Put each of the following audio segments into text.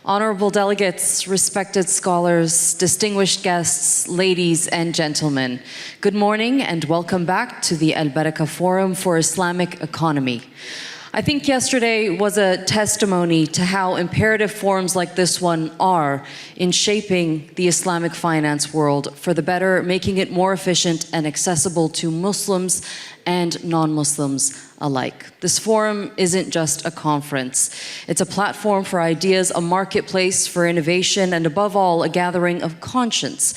Honorable delegates, respected scholars, distinguished guests, ladies and gentlemen, good morning and welcome back to the Al-Baraka Forum for Islamic Economy. I think yesterday was a testimony to how imperative forums like this one are in shaping the Islamic finance world for the better, making it more efficient and accessible to Muslims and non-Muslims alike. This forum isn't just a conference. It's a platform for ideas, a marketplace for innovation, and above all, a gathering of conscience.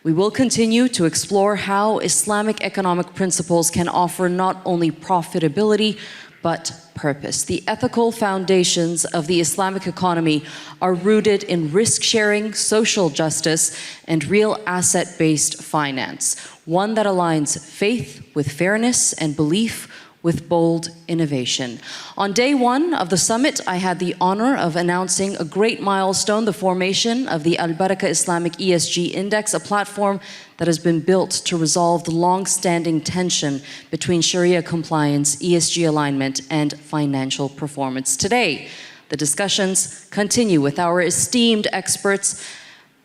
We will continue to explore how Islamic economic principles can offer not only profitability, but purpose. The ethical foundations of the Islamic economy are rooted in risk-sharing, social justice, and real asset-based finance, one that aligns faith with fairness and belief with bold innovation. On day one of the summit, I had the honor of announcing a great milestone, the formation of the Al-Baraka Islamic ESG Index, a platform that has been built to resolve the long-standing tension between Sharia compliance, ESG alignment, and financial performance. Today, the discussions continue with our esteemed experts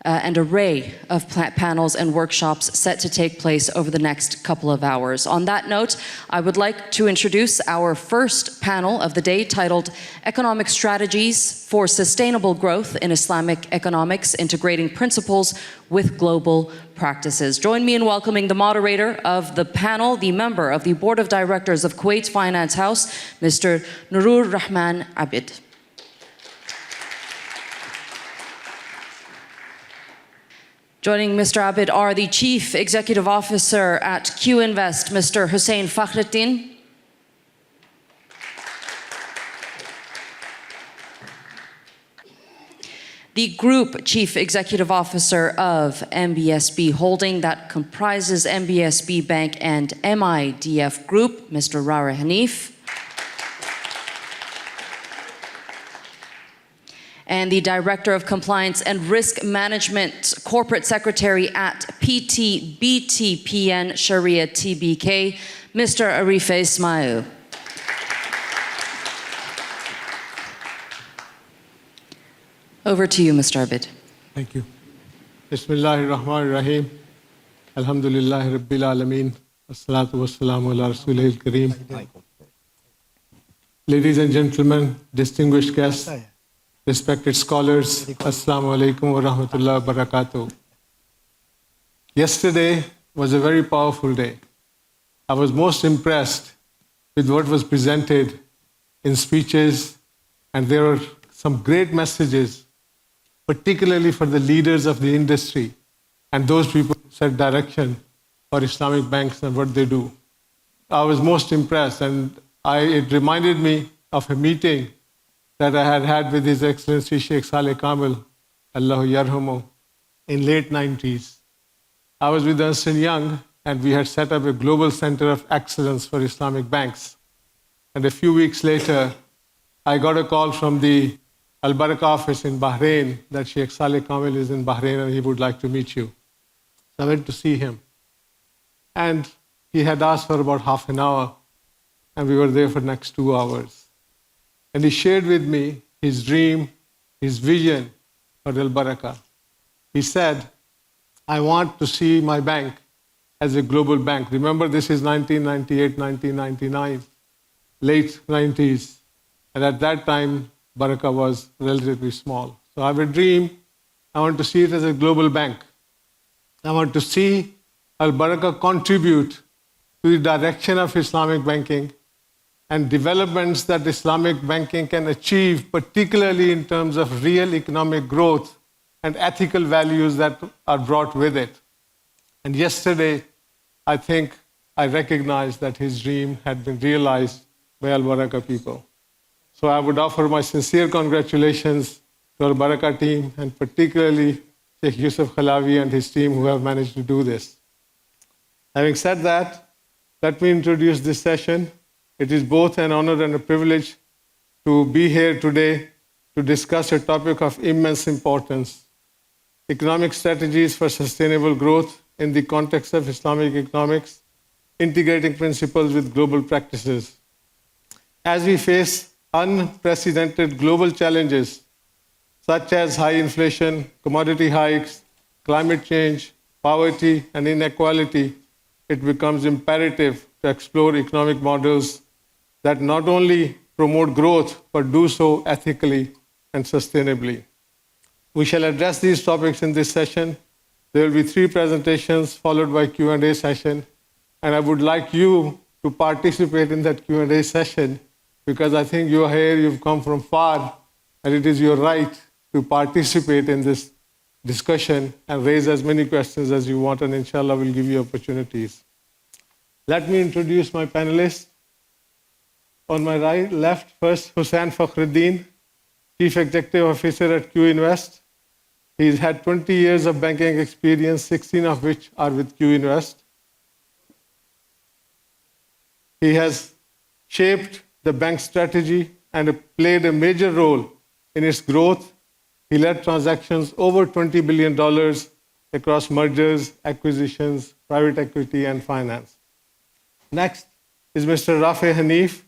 and array of panels and workshops set to take place over the next couple of hours. On that note, I would like to introduce our first panel of the day, titled Economic Strategies for Sustainable Growth in Islamic Economics, Integrating Principles with Global Practices. Join me in welcoming the moderator of the panel, the member of the Board of Directors of Kuwait Finance House, Mr. Nurur Rahman Abid. Joining Mr. Abid are the Chief Executive Officer at Q Invest, Mr. Hussein Fakhruddin. The Group Chief Executive Officer of MBSB Holding, that comprises MBSB Bank and MIDF Group, Mr. Rara Hanif. And the Director of Compliance and Risk Management, Corporate Secretary at PTBTPN Sharia TBK, Mr. Arife Ismail. Over to you, Mr. Abid. Thank you. Bismillahir Rahmanir Rahim. Alhamdulillahi Rabbil Alameen. Assalatu wassalamu ala Rasulihil Kareem. Ladies and gentlemen, distinguished guests, respected scholars, Assalamu alaikum wa rahmatullahi wa barakatuh. Yesterday was a very powerful day. I was most impressed with what was presented in speeches, and there were some great messages, particularly for the leaders of the industry and those people who set direction for Islamic banks and what they do. I was most impressed, and it reminded me of a meeting that I had had with His Excellency Sheikh Saleh Kamil, Allahu Yarhamu, in late 90s. I was with Ernst & Young, and we had set up a global center of excellence for Islamic banks. And a few weeks later, I got a call from the Al-Baraka office in Bahrain that Sheikh Saleh Kamil is in Bahrain and he would like to meet you. So I went to see him. And he had asked for about half an hour, and we were there for the next 2 hours. And he shared with me his dream, his vision for Al-Baraka. He said, I want to see my bank as a global bank. Remember, this is 1998, 1999, late 90s. And at that time, Baraka was relatively small. So I have a dream. I want to see it as a global bank. I want to see Al-Baraka contribute to the direction of Islamic banking and developments that Islamic banking can achieve, particularly in terms of real economic growth and ethical values that are brought with it. And yesterday, I think I recognized that his dream had been realized by Al-Baraka people. So I would offer my sincere congratulations to Al-Baraka team, and particularly Sheikh Yusuf Khalavi and his team who have managed to do this. Having said that, let me introduce this session. It is both an honor and a privilege to be here today to discuss a topic of immense importance: economic strategies for sustainable growth in the context of Islamic economics, integrating principles with global practices. As we face unprecedented global challenges such as high inflation, commodity hikes, climate change, poverty, and inequality, it becomes imperative to explore economic models that not only promote growth, but do so ethically and sustainably. We shall address these topics in this session. There will be 3 presentations followed by Q&A session. And I would like you to participate in that Q&A session because I think you're here, you've come from far, and it is your right to participate in this discussion and raise as many questions as you want, and inshallah we'll give you opportunities. Let me introduce my panelists. On my left, first, Hussain Fakhruddin, Chief Executive Officer at Q Invest. He's had 20 years of banking experience, 16 of which are with Q Invest. He has shaped the bank's strategy and played a major role in its growth. He led transactions over $20 billion across mergers, acquisitions, private equity, and finance. Next is Mr. Rafe Hanif.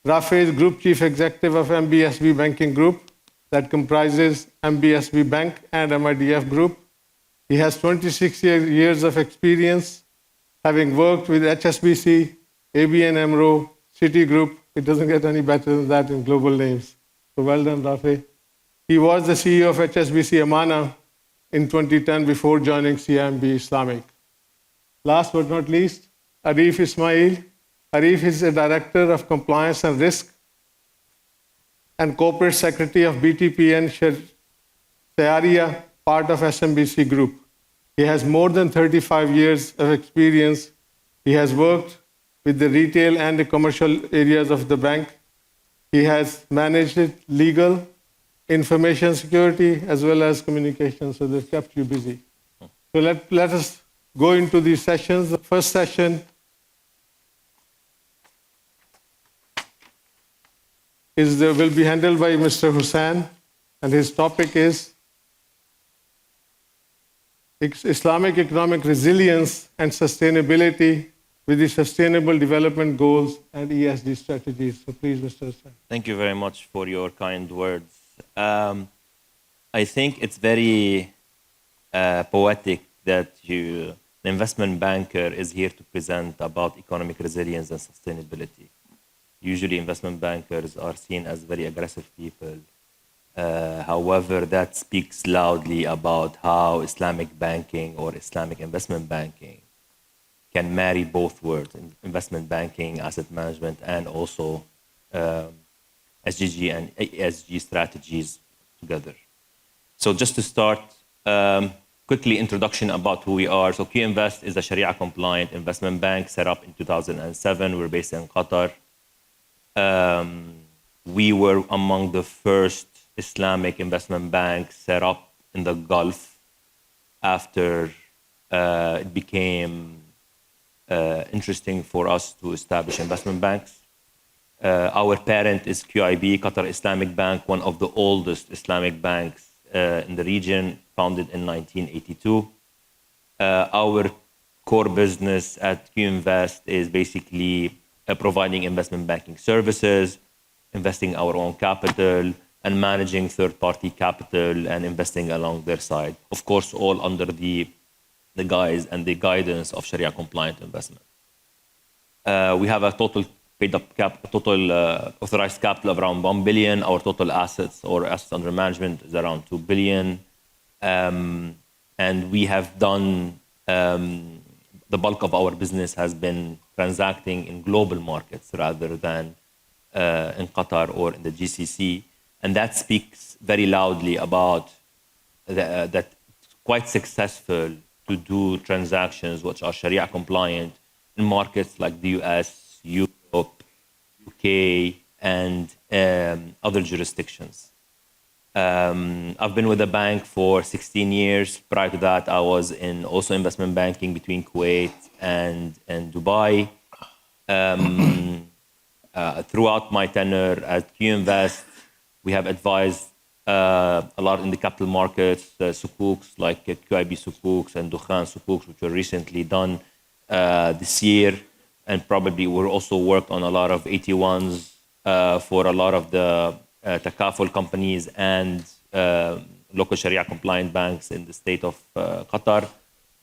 Rafe is Group Chief Executive of MBSB Banking Group that comprises MBSB Bank and MIDF Group. He has 26 years of experience, having worked with HSBC, ABN AMRO, Citigroup. It doesn't get any better than that in global names. So well done, Rafe. He was the CEO of HSBC Amana in 2010 before joining CIMB Islamic. Last but not least, Arif Ismail. Arif is the Director of Compliance and Risk and Corporate Secretary of BTPN Sharia, part of SMBC Group. He has more than 35 years of experience. He has worked with the retail and the commercial areas of the bank. He has managed legal, information security, as well as communication, so they've kept you busy. So let us go into these sessions. The first session will be handled by Mr. Hussain, and his topic is Islamic economic resilience and sustainability with the Sustainable Development Goals and ESG strategies. So please, Mr. Hussain. Thank you very much for your kind words. I think it's very poetic that an investment banker is here to present about economic resilience and sustainability. Usually investment bankers are seen as very aggressive people. However, that speaks loudly about how Islamic banking or Islamic investment banking can marry both worlds, investment banking, asset management, and also SDG and ESG strategies together. So just to start, quickly introduction about who we are. So Q Invest is a Sharia compliant investment bank set up in 2007. We're based in Qatar. We were among the first Islamic investment banks set up in the Gulf after it became interesting for us to establish investment banks. Our parent is QIB, Qatar Islamic Bank, one of the oldest Islamic banks in the region, founded in 1982. Our core business at Q Invest is basically providing investment banking services, investing our own capital, and managing third-party capital and investing along their side. Of course, all under the guise and the guidance of Sharia-compliant investment. We have a total authorized capital of around 1 billion. Our total assets or assets under management is around 2 billion. And we have done, the bulk of our business has been transacting in global markets rather than in Qatar or in the GCC. And that speaks very loudly about that it's quite successful to do transactions which are Sharia compliant in markets like the US, Europe, UK, and other jurisdictions. I've been with the bank for 16 years. Prior to that, I was in also investment banking between Kuwait and Dubai. Throughout my tenure at Q Invest, we have advised a lot in the capital markets, sukuks like QIB sukuks and Dukhan sukuks, which were recently done this year. And probably we're also worked on a lot of AT1s for a lot of the takaful companies and local Sharia compliant banks in the state of Qatar.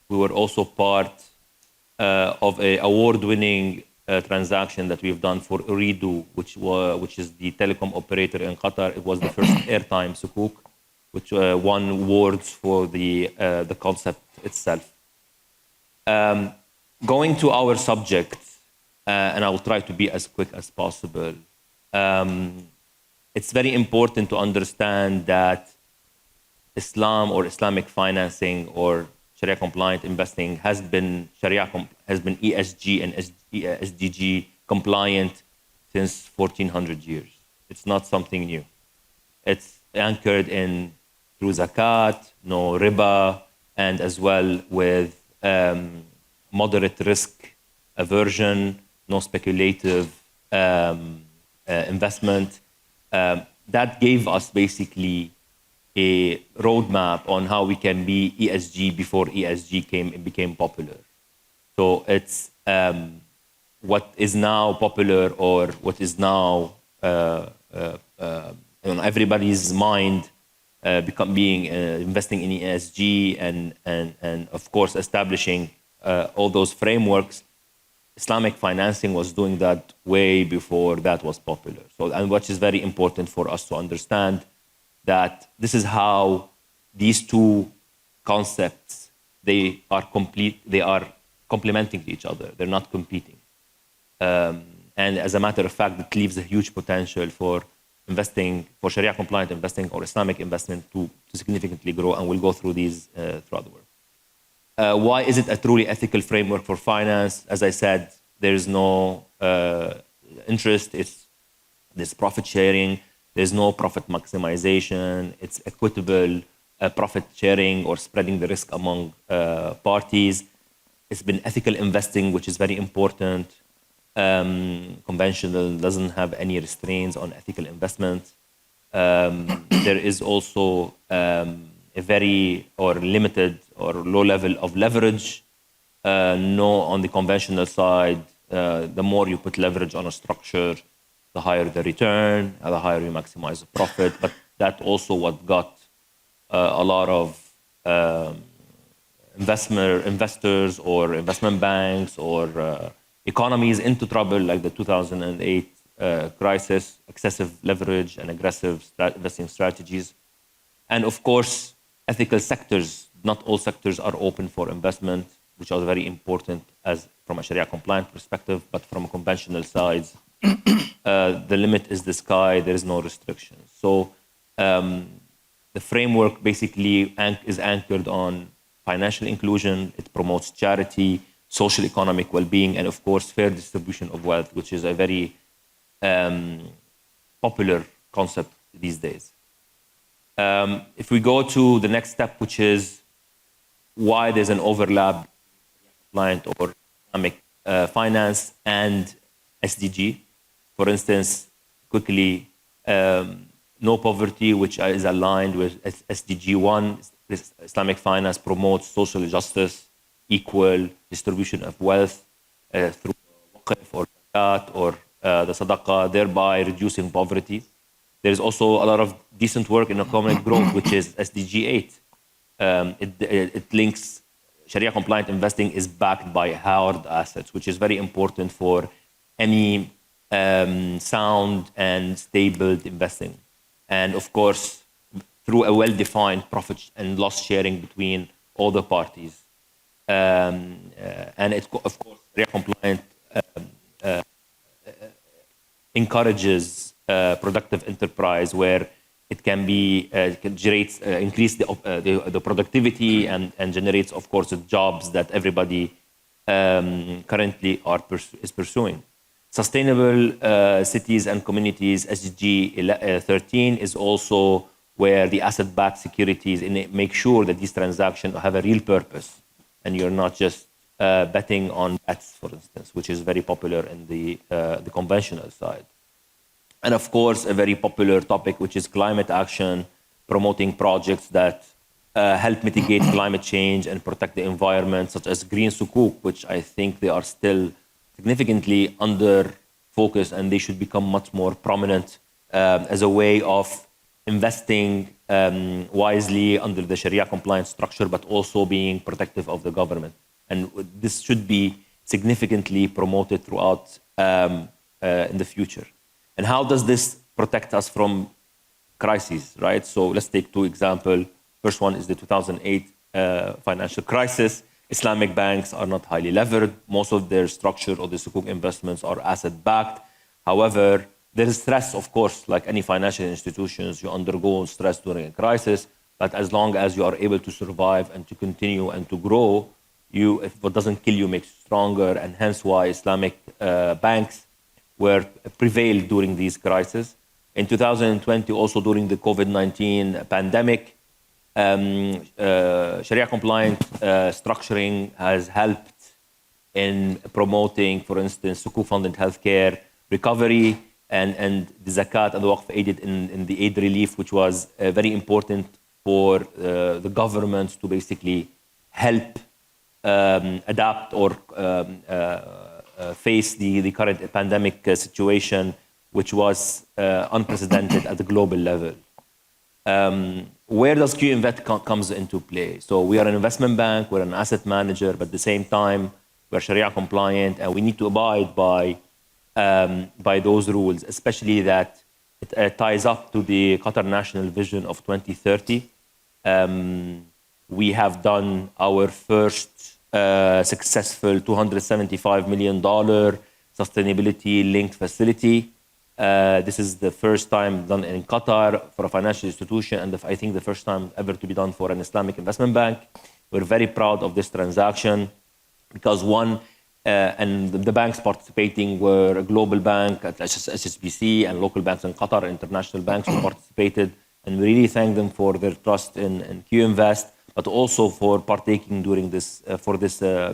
We were also part of an award-winning transaction that we've done for Ooredoo, which is the telecom operator in Qatar. It was the first airtime sukuk, which won awards for the concept itself. Going to our subject, and I will try to be as quick as possible. It's very important to understand that Islam or Islamic financing or Sharia compliant investing has been ESG and SDG compliant since 1400 years. It's not something new. It's anchored in through zakat, no riba, and as well with moderate risk aversion, no speculative investment. That gave us basically a roadmap on how we can be ESG before ESG became popular. So it's what is now popular or what is now on everybody's mind, investing in ESG and of course establishing all those frameworks. Islamic financing was doing that way before that was popular. So, and which is very important for us to understand that this is how these two concepts, they are complementing each other. They're not competing. And as a matter of fact, it leaves a huge potential for investing, for Sharia compliant investing or Islamic investment to significantly grow, and we'll go through these throughout the work. Why is it a truly ethical framework for finance? As I said, there is no interest, there's profit sharing, there's no profit maximization, it's equitable profit sharing or spreading the risk among parties. It's been ethical investing, which is very important. Conventional doesn't have any restraints on ethical investment. There is also a very or limited or low level of leverage. No, on the conventional side, the more you put leverage on a structure, the higher the return, the higher you maximize the profit. But that also what got a lot of investors or investment banks or economies into trouble, like the 2008 crisis, excessive leverage and aggressive investing strategies. And of course, ethical sectors. Not all sectors are open for investment, which are very important as from a Sharia compliant perspective, but from a conventional side, the limit is the sky, there is no restrictions. So the framework basically is anchored on financial inclusion, it promotes charity, social economic well-being, and of course, fair distribution of wealth, which is a very popular concept these days. If we go to the next step, which is why there's an overlap client or Islamic finance and SDG. For instance, quickly, no poverty, which is aligned with SDG 1. Islamic finance promotes social justice, equal distribution of wealth through waqf or zakat or the sadaqah, thereby reducing poverty. There's also a lot of decent work in economic growth, which is SDG 8. It links Sharia compliant investing is backed by hard assets, which is very important for any sound and stable investing. And of course, through a well-defined profit and loss sharing between all the parties. And it, of course, Sharia compliant encourages productive enterprise where it can be increase the productivity and generates, of course, the jobs that everybody currently is pursuing. Sustainable cities and communities, SDG 13, is also where the asset-backed securities make sure that these transactions have a real purpose, and you're not just betting on bets, for instance, which is very popular in the conventional side. And of course, a very popular topic, which is climate action, promoting projects that help mitigate climate change and protect the environment, such as green sukuk, which I think they are still significantly under focus, and they should become much more prominent as a way of investing wisely under the Sharia compliant structure, but also being protective of the government. And this should be significantly promoted throughout in the future. And how does this protect us from crises, right? So let's take two examples. First one is the 2008 financial crisis. Islamic banks are not highly levered. Most of their structure of the Sukuk investments are asset-backed. However, there is stress, of course, like any financial institutions, you undergo stress during a crisis, but as long as you are able to survive and to continue and to grow, if what doesn't kill you makes you stronger, and hence why Islamic banks prevailed during these crises. In 2020, also during the COVID-19 pandemic, Sharia-compliant structuring has helped in promoting, for instance, Sukuk-funded healthcare recovery, and the zakat and the waqf aided in the aid relief, which was very important for the governments to basically help adapt or face the current pandemic situation, which was unprecedented at the global level. Where does QInvest comes into play? So we are an investment bank, we're an asset manager, but at the same time, we're Sharia compliant, and we need to abide by those rules, especially that it ties up to the Qatar National Vision of 2030. We have done our first successful $275 million sustainability-linked facility. This is the first time done in Qatar for a financial institution, and I think the first time ever to be done for an Islamic investment bank. We're very proud of this transaction because and the banks participating were a global bank at HSBC and local banks in Qatar, international banks who participated, and we really thank them for their trust in QInvest, but also for partaking during this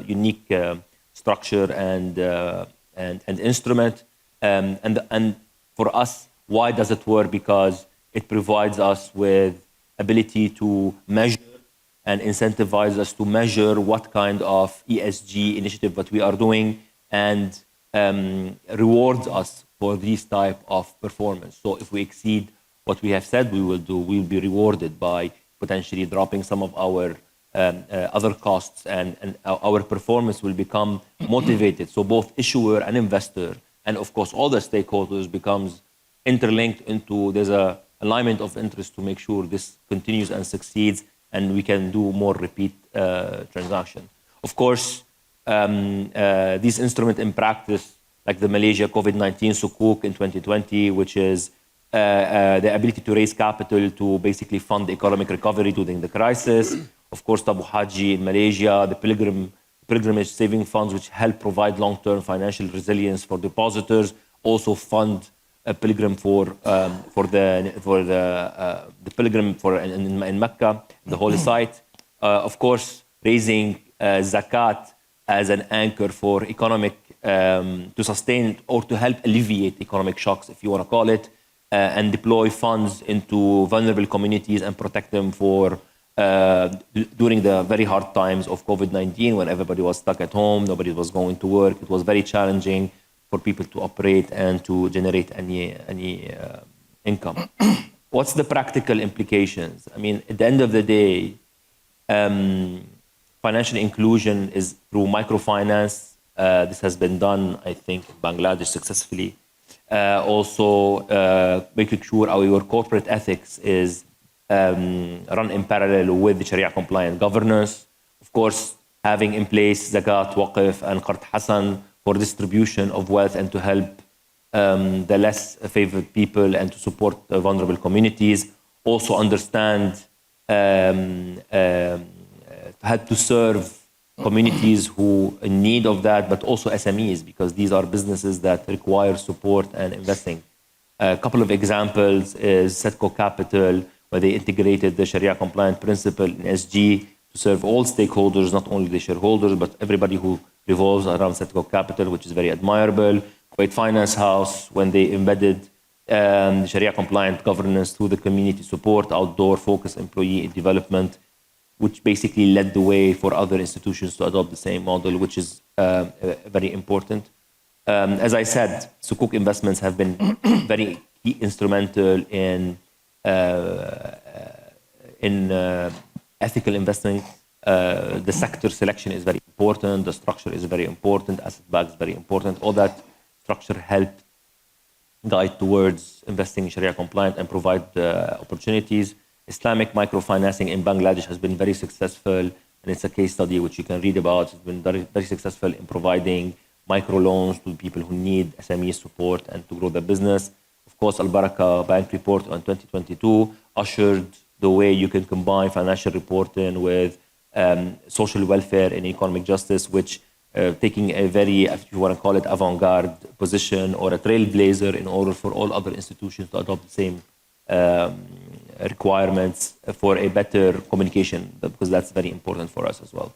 unique structure and instrument. And for us, why does it work? Because it provides us with ability to measure and incentivize us to measure what kind of ESG initiative that we are doing, and rewards us for this type of performance. So if we exceed what we have said we will do, we'll be rewarded by potentially dropping some of our other costs, and our performance will become motivated. So both issuer and investor, and of course all the stakeholders, becomes interlinked into, there's a alignment of interest to make sure this continues and succeeds, and we can do more repeat transaction. Of course, these instruments in practice, like the Malaysia COVID-19 Sukuk in 2020, which is the ability to raise capital to basically fund economic recovery during the crisis. Of course, Tabu Haji in Malaysia, the pilgrimage saving funds, which help provide long-term financial resilience for depositors, also fund a pilgrim for the pilgrim in Mecca, the holy site. Of course, raising zakat as an anchor for economic to sustain or to help alleviate economic shocks, if you want to call it, and deploy funds into vulnerable communities and protect them for during the very hard times of COVID-19, when everybody was stuck at home, nobody was going to work. It was very challenging for people to operate and to generate any income. What's the practical implications? I mean, at the end of the day, financial inclusion is through microfinance. This has been done, I think, in Bangladesh successfully. Also, making sure our corporate ethics is run in parallel with the Sharia-compliant governance. Of course, having in place zakat, waqf, and qard hasan for distribution of wealth and to help the less favored people and to support vulnerable communities. Also understand how to serve communities who in need of that, but also SMEs, because these are businesses that require support and investing. A couple of examples is Setco Capital, where they integrated the Sharia-compliant principle in SG to serve all stakeholders, not only the shareholders, but everybody who revolves around Setco Capital, which is very admirable. Kuwait Finance House, when they embedded Sharia-compliant governance through the community support, outdoor focused employee development, which basically led the way for other institutions to adopt the same model, which is very important. As I said, Sukuk investments have been very instrumental in ethical investing. The sector selection is very important. The structure is very important. Asset back is very important. All that structure helped guide towards investing in Sharia compliant and provide opportunities. Islamic microfinancing in Bangladesh has been very successful, and it's a case study which you can read about. It's been very, very successful in providing microloans to people who need SME support and to grow their business. Of course, Al-Baraka Bank report on 2022 ushered the way you can combine financial reporting with social welfare and economic justice, which taking a very, if you want to call it, avant-garde position or a trailblazer in order for all other institutions to adopt the same requirements for a better communication, because that's very important for us as well.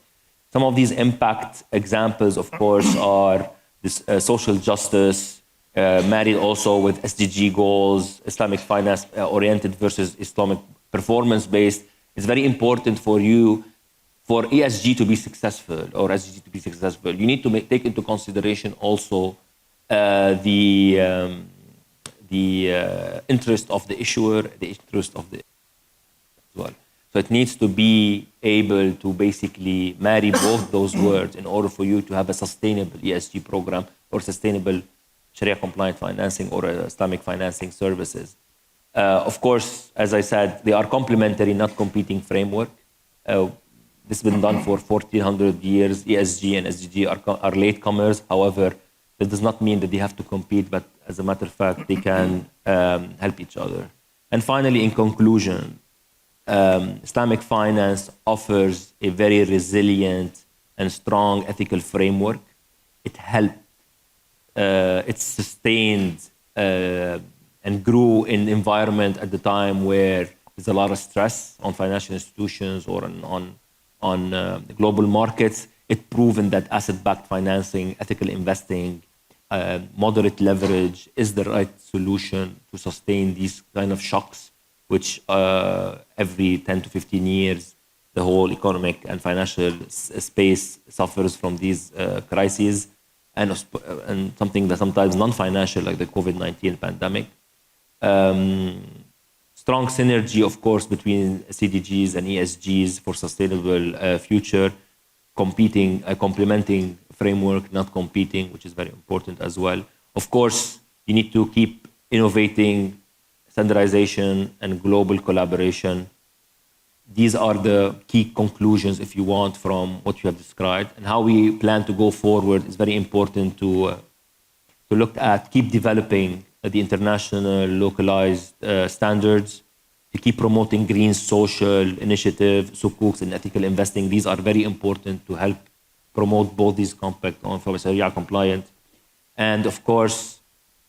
Some of these impact examples, of course, are this social justice, married also with SDG goals, Islamic finance oriented versus Islamic performance-based. It's very important for you, for ESG to be successful, or SDG to be successful. You need to take into consideration also the interest of the issuer, the interest of the as well. So it needs to be able to basically marry both those words in order for you to have a sustainable ESG program or sustainable Sharia compliant financing or Islamic financing services. Of course, as I said, they are complementary, not competing framework. This has been done for 1400 years. ESG and SDG are latecomers. However, that does not mean that they have to compete, but as a matter of fact, they can help each other. And finally, in conclusion, Islamic finance offers a very resilient and strong ethical framework. It helped, it sustained and grew in an environment at the time where there's a lot of stress on financial institutions or on global markets. It's proven that asset-backed financing, ethical investing, moderate leverage is the right solution to sustain these kind of shocks, which every 10 to 15 years, the whole economic and financial space suffers from these crises, and something that sometimes non-financial, like the COVID-19 pandemic. Strong synergy, of course, between CDGs and ESGs for sustainable future, complementing framework, not competing, which is very important as well. Of course, you need to keep innovating, standardization and global collaboration. These are the key conclusions, if you want, from what you have described. And how we plan to go forward is very important to look at, keep developing the international localized standards, to keep promoting green social initiative, sukuks and ethical investing. These are very important to help promote both these compacts on for Sharia compliant. And of course,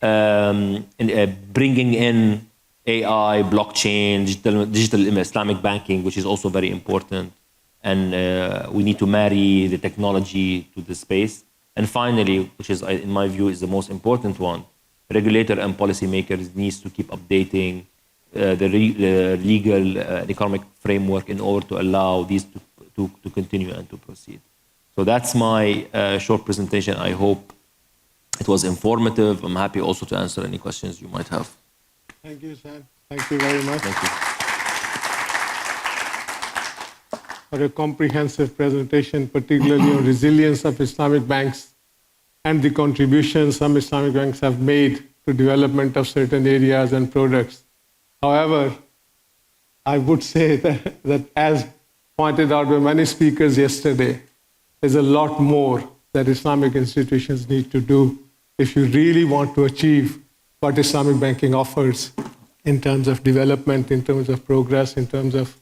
bringing in AI, blockchain, digital Islamic banking, which is also very important. And we need to marry the technology to the space. And finally, which is, in my view, is the most important one, regulator and policymakers needs to keep updating the legal and economic framework in order to allow these to continue and to proceed. So that's my short presentation. I hope it was informative. I'm happy also to answer any questions you might have. Thank you, Sam. Thank you very much. Thank you. For a comprehensive presentation, particularly on resilience of Islamic banks and the contributions some Islamic banks have made to development of certain areas and products. However, I would say that as pointed out by many speakers yesterday, there's a lot more that Islamic institutions need to do if you really want to achieve what Islamic banking offers in terms of development, in terms of progress, in terms of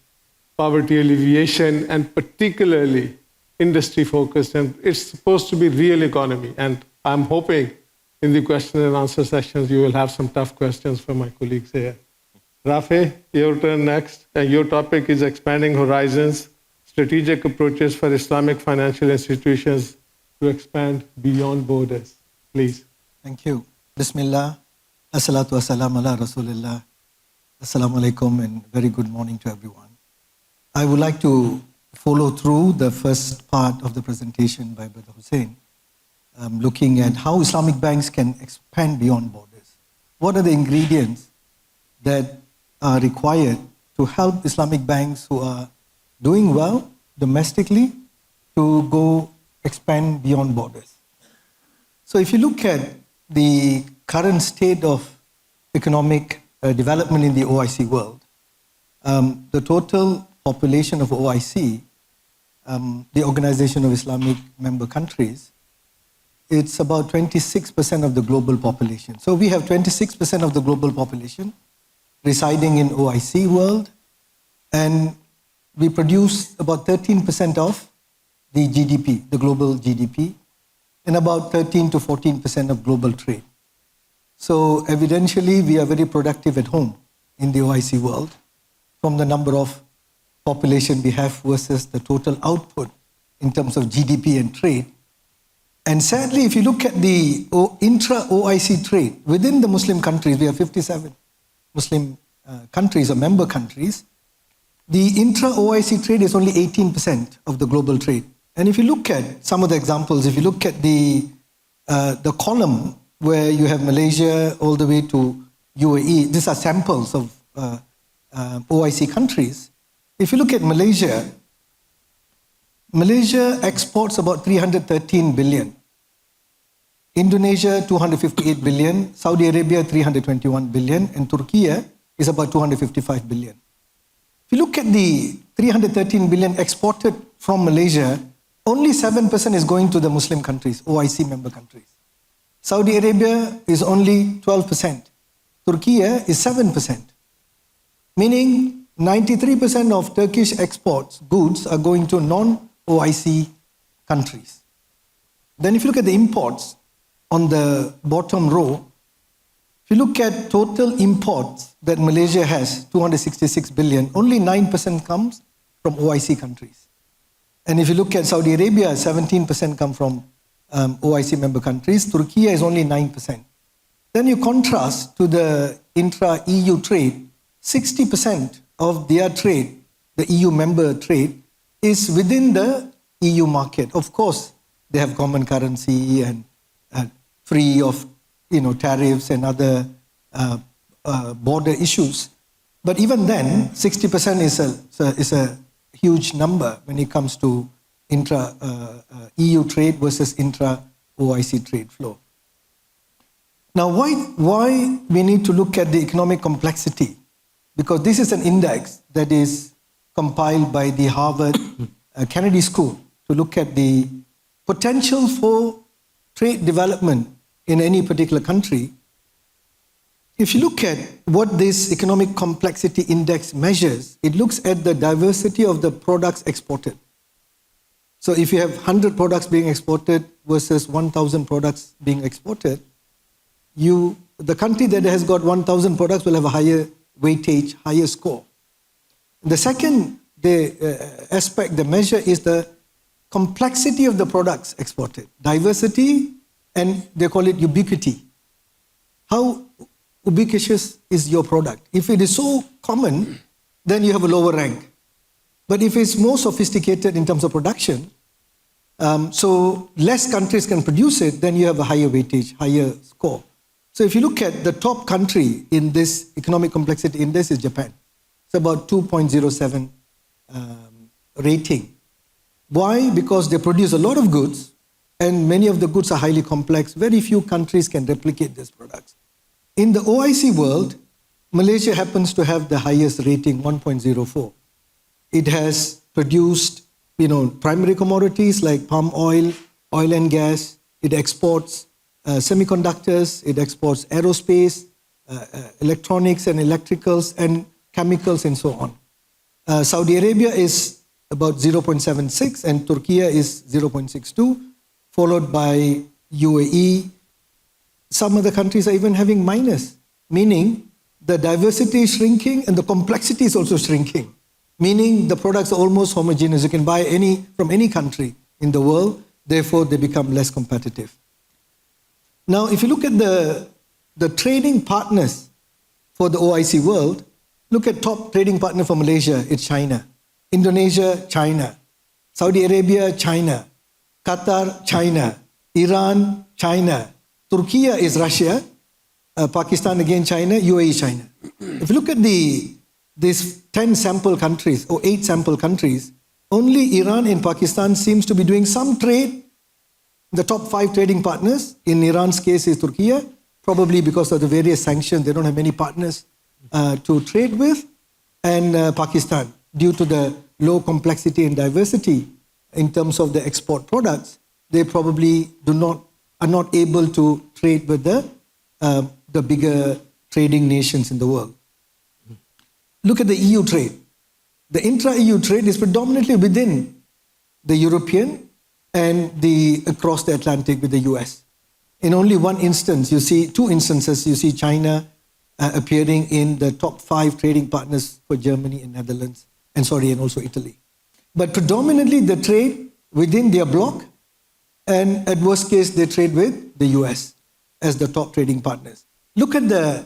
poverty alleviation, and particularly industry focused. And it's supposed to be real economy. And I'm hoping in the question and answer sessions, you will have some tough questions from my colleagues here. Rafe, your turn next. And your topic is expanding horizons, strategic approaches for Islamic financial institutions to expand beyond borders. Please. Thank you. Bismillah. Assalatu wassalamu ala Rasulillah. Assalamu alaikum and very good morning to everyone. I would like to follow through the first part of the presentation by Brother Hussein, looking at how Islamic banks can expand beyond borders. What are the ingredients that are required to help Islamic banks who are doing well domestically to go expand beyond borders. So if you look at the current state of economic development in the OIC world, the total population of OIC, the Organization of Islamic Member Countries, it's about 26% of the global population. So we have 26% of the global population residing in OIC world, and we produce about 13% of the GDP, the global GDP, and about 13 to 14% of global trade. So evidentially, we are very productive at home in the OIC world from the number of population we have versus the total output in terms of GDP and trade. And sadly, if you look at the intra-OIC trade, within the Muslim countries, we have 57 Muslim countries or member countries, the intra-OIC trade is only 18% of the global trade. And if you look at some of the examples, if you look at the column where you have Malaysia all the way to UAE, these are samples of OIC countries. If you look at Malaysia, Malaysia exports about 313 billion. Indonesia, 258 billion. Saudi Arabia, 321 billion. And Turkey is about 255 billion. If you look at the 313 billion exported from Malaysia, only 7% is going to the Muslim countries, OIC member countries. Saudi Arabia is only 12%. Turkey is 7%. Meaning 93% of Turkish exports, goods, are going to non-OIC countries. Then if you look at the imports on the bottom row, if you look at total imports that Malaysia has, 266 billion, only 9% comes from OIC countries. And if you look at Saudi Arabia, 17% come from OIC member countries. Turkey is only 9%. Then you contrast to the intra-EU trade, 60% of their trade, the EU member trade, is within the EU market. Of course, they have common currency and free of tariffs and other border issues. But even then, 60% is a huge number when it comes to intra-EU trade versus intra-OIC trade flow. Now, why we need to look at the economic complexity? Because this is an index that is compiled by the Harvard Kennedy School to look at the potential for trade development in any particular country. If you look at what this economic complexity index measures, it looks at the diversity of the products exported. So if you have 100 products being exported versus 1,000 products being exported, the country that has got 1,000 products will have a higher weightage, higher score. The second aspect, the measure, is the complexity of the products exported. Diversity, and they call it ubiquity. How ubiquitous is your product? If it is so common, then you have a lower rank. But if it's more sophisticated in terms of production, so less countries can produce it, then you have a higher weightage, higher score. So if you look at the top country in this economic complexity index is Japan. It's about 2.07 rating. Why? Because they produce a lot of goods, and many of the goods are highly complex. Very few countries can replicate these products. In the OIC world, Malaysia happens to have the highest rating, 1.04. It has produced, primary commodities like palm oil, oil and gas. It exports semiconductors. It exports aerospace, electronics and electricals and chemicals and so on. Saudi Arabia is about 0.76 and Turkey is 0.62, followed by UAE. Some other countries are even having minus, meaning the diversity is shrinking and the complexity is also shrinking, meaning the products are almost homogeneous. You can buy from any country in the world, therefore they become less competitive. Now, if you look at the trading partners for the OIC world, look at top trading partner for Malaysia, it's China. Indonesia, China. Saudi Arabia, China. Qatar, China. Iran, China. Turkey is Russia. Pakistan again, China. UAE, China. If you look at the these 10 sample countries or 8 sample countries, only Iran and Pakistan seems to be doing some trade. The top 5 trading partners, in Iran's case, is Turkey, probably because of the various sanctions, they don't have many partners to trade with, and Pakistan, due to the low complexity and diversity in terms of the export products, they probably are not able to trade with the bigger trading nations in the world. Look at the EU trade. The intra-EU trade is predominantly within the European and across the Atlantic with the US. In only one instance, you see 2 instances, you see China appearing in the top 5 trading partners for Germany and Netherlands, and also Italy. But predominantly the trade within their bloc, and at worst case, they trade with the US as the top trading partners. Look at the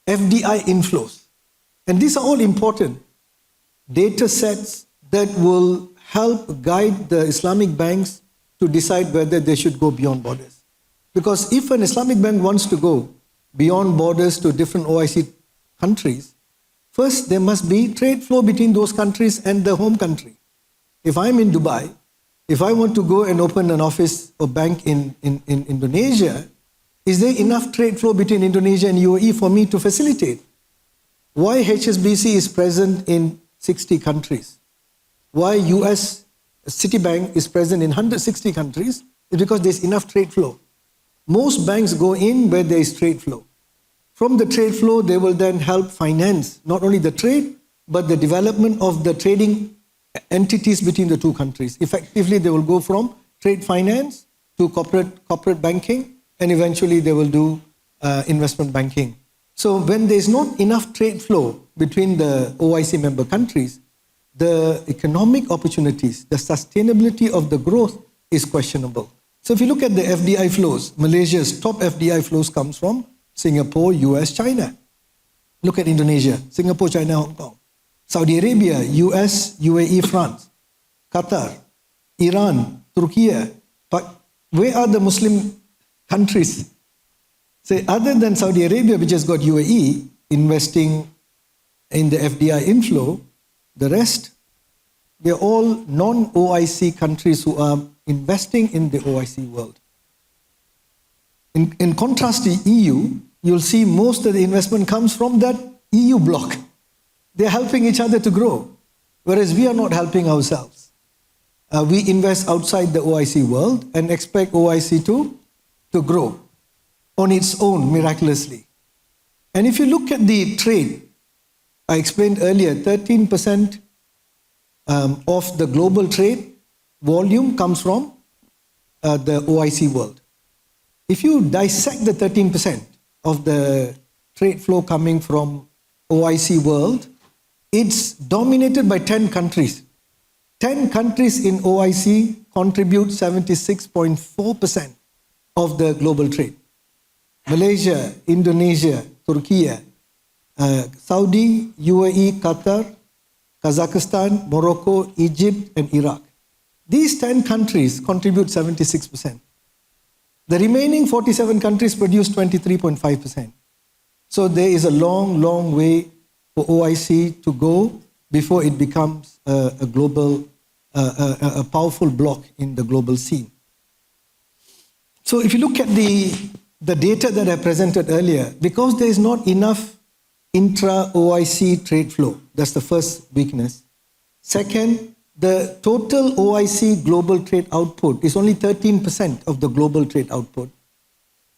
FDI inflows. And these are all important data sets that will help guide the Islamic banks to decide whether they should go beyond borders. Because if an Islamic bank wants to go beyond borders to different OIC countries, first there must be trade flow between those countries and the home country. If I'm in Dubai, if I want to go and open an office or bank in Indonesia, is there enough trade flow between Indonesia and UAE for me to facilitate? Why HSBC is present in 60 countries? Why US Citibank is present in 160 countries is because there's enough trade flow. Most banks go in where there is trade flow. From the trade flow, they will then help finance not only the trade, but the development of the trading entities between the 2 countries. Effectively, they will go from trade finance to corporate banking, and eventually they will do investment banking. So when there's not enough trade flow between the OIC member countries, the economic opportunities, the sustainability of the growth is questionable. So if you look at the FDI flows, Malaysia's top FDI flows comes from Singapore, US, China. Look at Indonesia, Singapore, China, Hong Kong. Saudi Arabia, US, UAE, France. Qatar, Iran, Turkey. But where are the Muslim countries? Say, other than Saudi Arabia, which has got UAE investing in the FDI inflow, the rest, they're all non-OIC countries who are investing in the OIC world. In contrast to EU, you'll see most of the investment comes from that EU bloc. They're helping each other to grow, whereas we are not helping ourselves. We invest outside the OIC world and expect OIC to grow on its own miraculously. And if you look at the trade, I explained earlier, 13% of the global trade volume comes from the OIC world. If you dissect the 13% of the trade flow coming from OIC world, it's dominated by 10 countries. 10 countries in OIC contribute 76.4% of the global trade. Malaysia, Indonesia, Turkey, Saudi, UAE, Qatar, Kazakhstan, Morocco, Egypt, and Iraq. These 10 countries contribute 76%. The remaining 47 countries produce 23.5%. So there is a long, long way for OIC to go before it becomes a global, a powerful bloc in the global scene. So if you look at the data that I presented earlier, because there is not enough intra-OIC trade flow, that's the first weakness. Second, the total OIC global trade output is only 13% of the global trade output.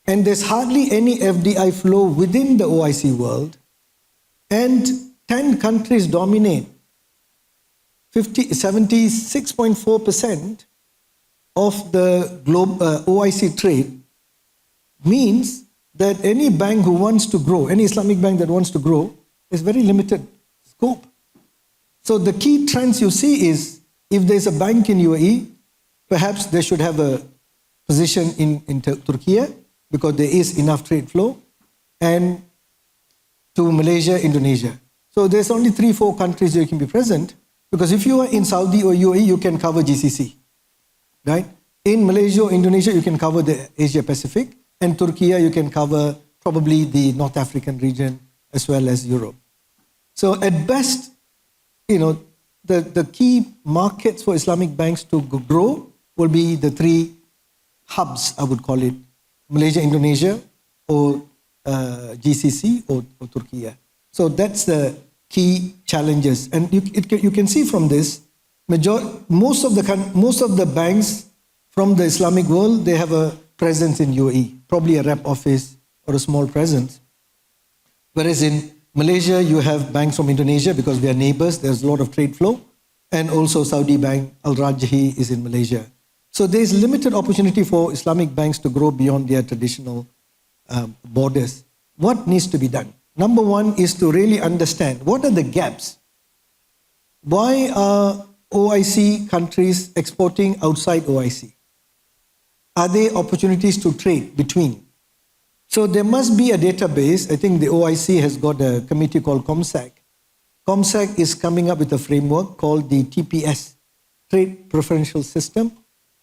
And there's hardly any FDI flow within the OIC world. And 10 countries dominate 76.4% of the OIC trade, means that any bank who wants to grow, any Islamic bank that wants to grow, is very limited scope. So the key trends you see is, if there's a bank in UAE, perhaps they should have a position in Turkey, because there is enough trade flow, and to Malaysia, Indonesia. So there's only 3-4 countries where you can be present, because if you are in Saudi or UAE, you can cover GCC, right? In Malaysia or Indonesia, you can cover the Asia Pacific, and Turkey, you can cover probably the North African region as well as Europe. So at best, the key markets for Islamic banks to grow will be the three hubs, I would call it: Malaysia, Indonesia, or GCC, or Turkey. So that's the key challenges. And you can see from this, most of the banks from the Islamic world, they have a presence in UAE, probably a rep office or a small presence. Whereas in Malaysia, you have banks from Indonesia because we are neighbors, there's a lot of trade flow. And also Saudi bank, Al Rajhi, is in Malaysia. So there's limited opportunity for Islamic banks to grow beyond their traditional borders. What needs to be done? Number one is to really understand what are the gaps. Why are OIC countries exporting outside OIC? Are there opportunities to trade between? So there must be a database. I think the OIC has got a committee called COMSAC. COMSAC is coming up with a framework called the TPS, Trade Preferential System,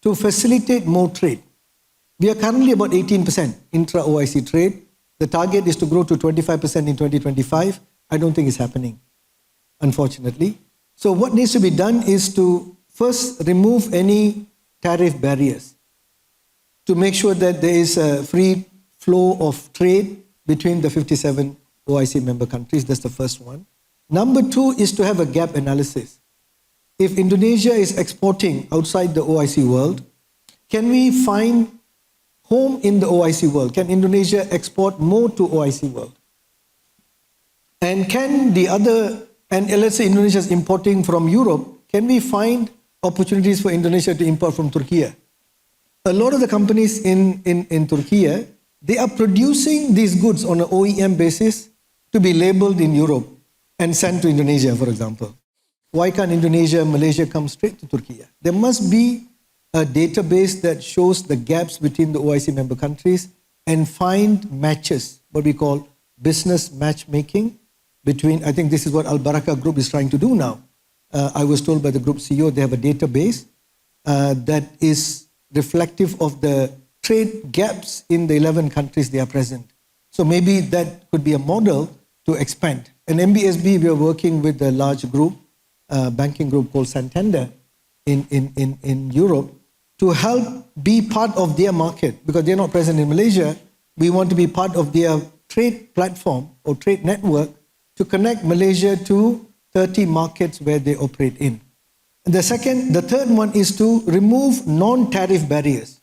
to facilitate more trade. We are currently about 18% intra-OIC trade. The target is to grow to 25% in 2025. I don't think it's happening, unfortunately. So what needs to be done is to first remove any tariff barriers to make sure that there is a free flow of trade between the 57 OIC member countries. That's the first one. Number two is to have a gap analysis. If Indonesia is exporting outside the OIC world, can we find home in the OIC world? Can Indonesia export more to OIC world? And can let's say Indonesia is importing from Europe, can we find opportunities for Indonesia to import from Turkey? A lot of the companies in Turkey, they are producing these goods on an OEM basis to be labeled in Europe and sent to Indonesia, for example. Why can't Indonesia and Malaysia come straight to Turkey? There must be a database that shows the gaps between the OIC member countries and find matches, what we call business matchmaking between, I think this is what Al-Baraka Group is trying to do now. I was told by the group CEO they have a database that is reflective of the trade gaps in the 11 countries they are present. So maybe that could be a model to expand. And MBSB, we are working with a large group, banking group called Santander in Europe, to help be part of their market, because they're not present in Malaysia. We want to be part of their trade platform or trade network to connect Malaysia to 30 markets where they operate in. And the third one is to remove non-tariff barriers.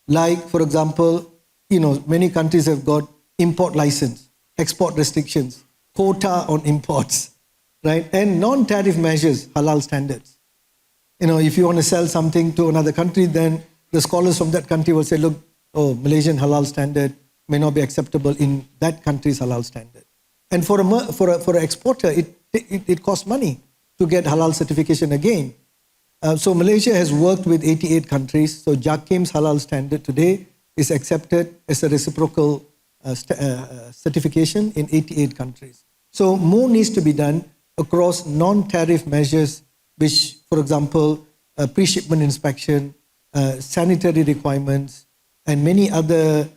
Like, for example, many countries have got import license, export restrictions, quota on imports, right? And non-tariff measures, halal standards. If you want to sell something to another country, then the scholars from that country will say, look, Malaysian halal standard may not be acceptable in that country's halal standard. And for an exporter, it costs money to get halal certification again. So Malaysia has worked with 88 countries. So JAKIM's halal standard today is accepted as a reciprocal certification in 88 countries. So more needs to be done across non-tariff measures, which, for example, pre-shipment inspection, sanitary requirements, and many other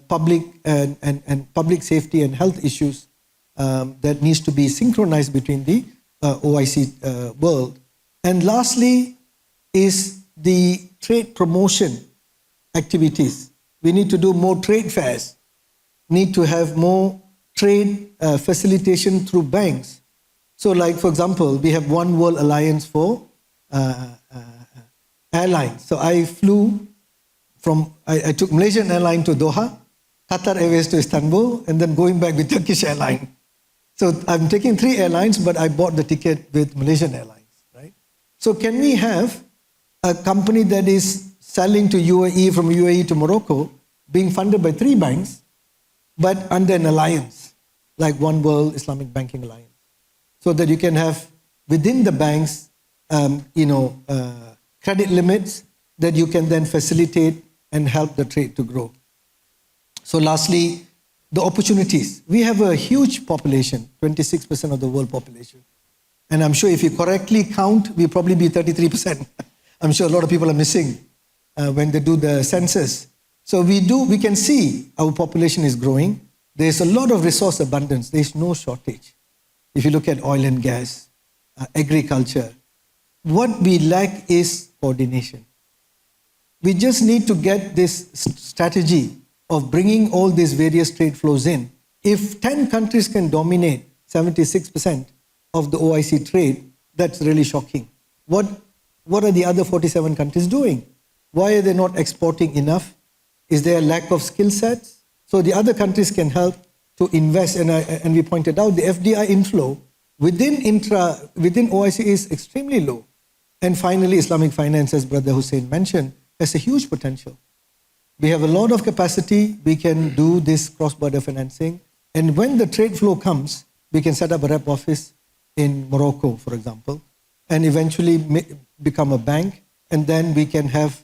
public and public safety and health issues that needs to be synchronized between the OIC world. And lastly is the trade promotion activities. We need to do more trade fairs, need to have more trade facilitation through banks. So like, for example, we have One World Alliance for airlines. So I flew I took Malaysian airline to Doha, Qatar Airways to Istanbul, and then going back with Turkish airline. So I'm taking 3 airlines, but I bought the ticket with Malaysian Airlines, right? So can we have a company that is selling to UAE, from UAE to Morocco, being funded by 3 banks, but under an alliance, like One World Islamic Banking Alliance, so that you can have within the banks, credit limits that you can then facilitate and help the trade to grow. So lastly, the opportunities. We have a huge population, 26% of the world population. And I'm sure if you correctly count, we'll probably be 33%. I'm sure a lot of people are missing when they do the census. So we can see our population is growing. There's a lot of resource abundance. There's no shortage. if you look at oil and gas, agriculture, what we lack is coordination. We just need to get this strategy of bringing all these various trade flows in. If 10 countries can dominate 76% of the OIC trade, that's really shocking. What are the other 47 countries doing? Why are they not exporting enough? Is there a lack of skill sets? So the other countries can help to invest, and we pointed out the FDI inflow within OIC is extremely low. And finally, Islamic finance, as Brother Hussein mentioned, has a huge potential. We have a lot of capacity. We can do this cross-border financing. And when the trade flow comes, we can set up a rep office in Morocco, for example, and eventually become a bank. And then we can have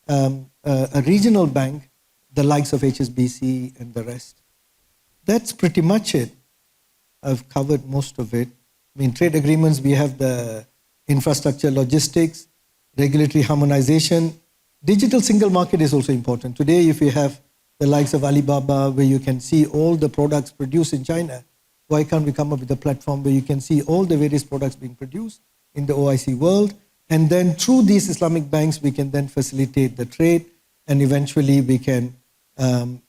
a regional bank, the likes of HSBC and the rest. That's pretty much it. I've covered most of it. I mean, trade agreements, we have the infrastructure, logistics, regulatory harmonization. Digital single market is also important. Today, if you have the likes of Alibaba, where you can see all the products produced in China, why can't we come up with a platform where you can see all the various products being produced in the OIC world? And then through these Islamic banks, we can then facilitate the trade, and eventually we can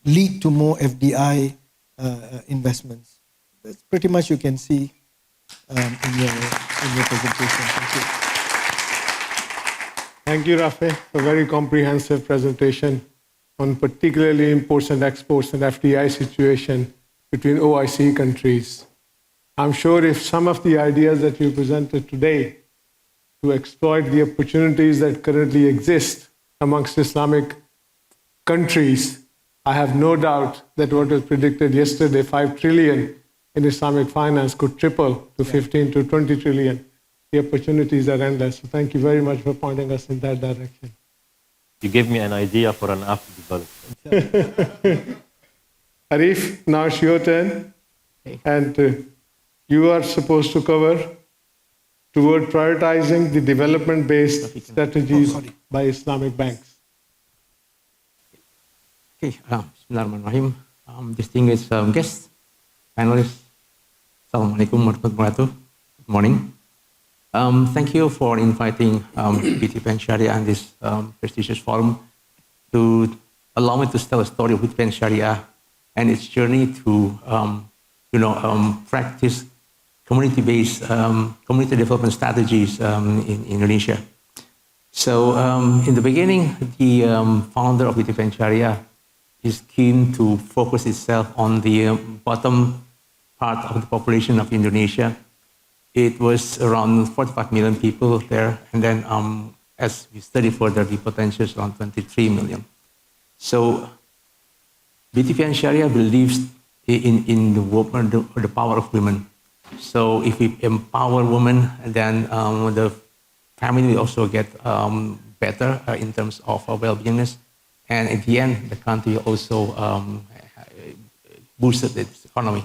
lead to more FDI investments. That's pretty much you can see in your presentation. Thank you. Thank you, Rafe, for a very comprehensive presentation on particularly imports and exports and FDI situation between OIC countries. I'm sure if some of the ideas that you presented today to exploit the opportunities that currently exist amongst Islamic countries, I have no doubt that what was predicted yesterday, 5 trillion in Islamic finance could triple to 15 to 20 trillion. The opportunities are endless. So thank you very much for pointing us in that direction. You gave me an idea for an app development. Arif, now it's your turn. And you are supposed to cover toward prioritizing the development-based strategies by Islamic banks. Okay, Bismillahirrahmanirrahim. Distinguished guests, panelists, Assalamualaikum warahmatullahi wabarakatuh. Good morning. Thank you for inviting BT Bank Sharia and this prestigious forum to allow me to tell a story of BT Bank Sharia and its journey to, practice community-based community development strategies in Indonesia. So in the beginning, the founder of BT Bank Sharia is keen to focus itself on the bottom part of the population of Indonesia. It was around 45 million people there, and then as we study further, the potential is around 23 million. So BTPN Sharia believes in the power of women. So if we empower women, then the family will also get better in terms of well-beingness, and at the end, the country also boosted its economy.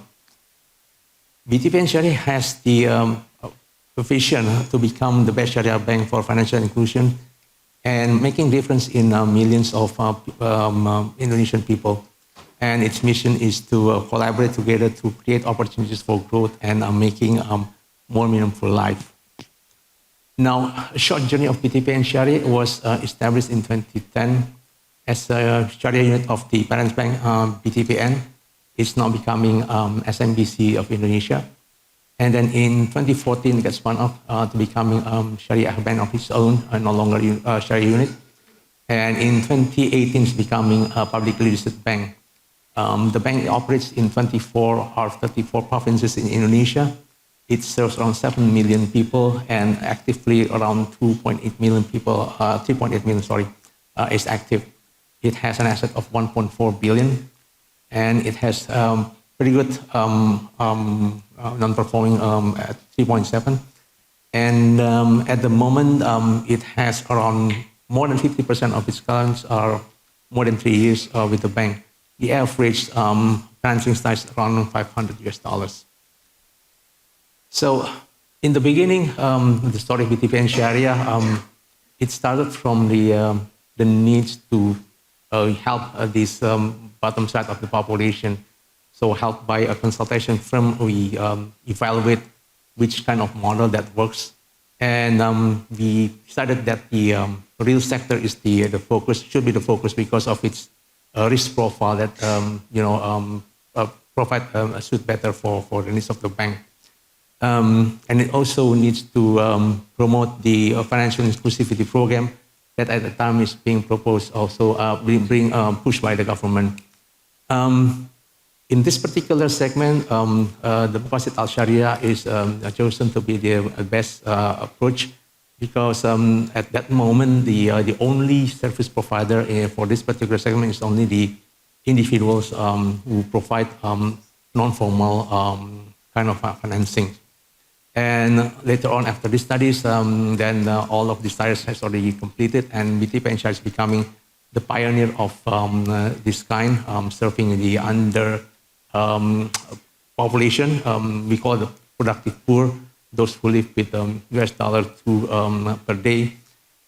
BTPN Sharia has the vision to become the best Sharia bank for financial inclusion and making difference in millions of Indonesian people. And its mission is to collaborate together to create opportunities for growth and making more meaningful life. Now, a short journey of BTPN Sharia was established in 2010 as a Sharia unit of the parent bank, BTPN. It's now becoming SMBC of Indonesia. And then in 2014, it got spun off to becoming Sharia bank of its own, no longer Sharia unit. And in 2018, it's becoming a publicly listed bank. The bank operates in 24 or 34 provinces in Indonesia. It serves around 7 million people, and actively around 2.8 million people, 3.8 million, is active. It has an asset of 1.4 billion, and it has pretty good non-performing at 3.7. And at the moment, it has around more than 50% of its clients are more than 3 years with the bank. The average financing size around $500. So in the beginning, the story of BTPN Sharia, it started from the needs to help this bottom side of the population. So helped by a consultation firm, we evaluate which kind of model that works. And we decided that the real sector is the focus, should be the focus because of its risk profile that provide a suit better for the needs of the bank. And it also needs to promote the financial inclusivity program that at the time is being proposed, also being pushed by the government. In this particular segment, the Muqasid al-Sharia is chosen to be the best approach because at that moment, the only service provider for this particular segment is only the individuals who provide non-formal kind of financing. And later on, after these studies, then all of the studies has already completed, and BT Penshare is becoming the pioneer of this kind, serving the under population. We call the productive poor, those who live with $2 per day.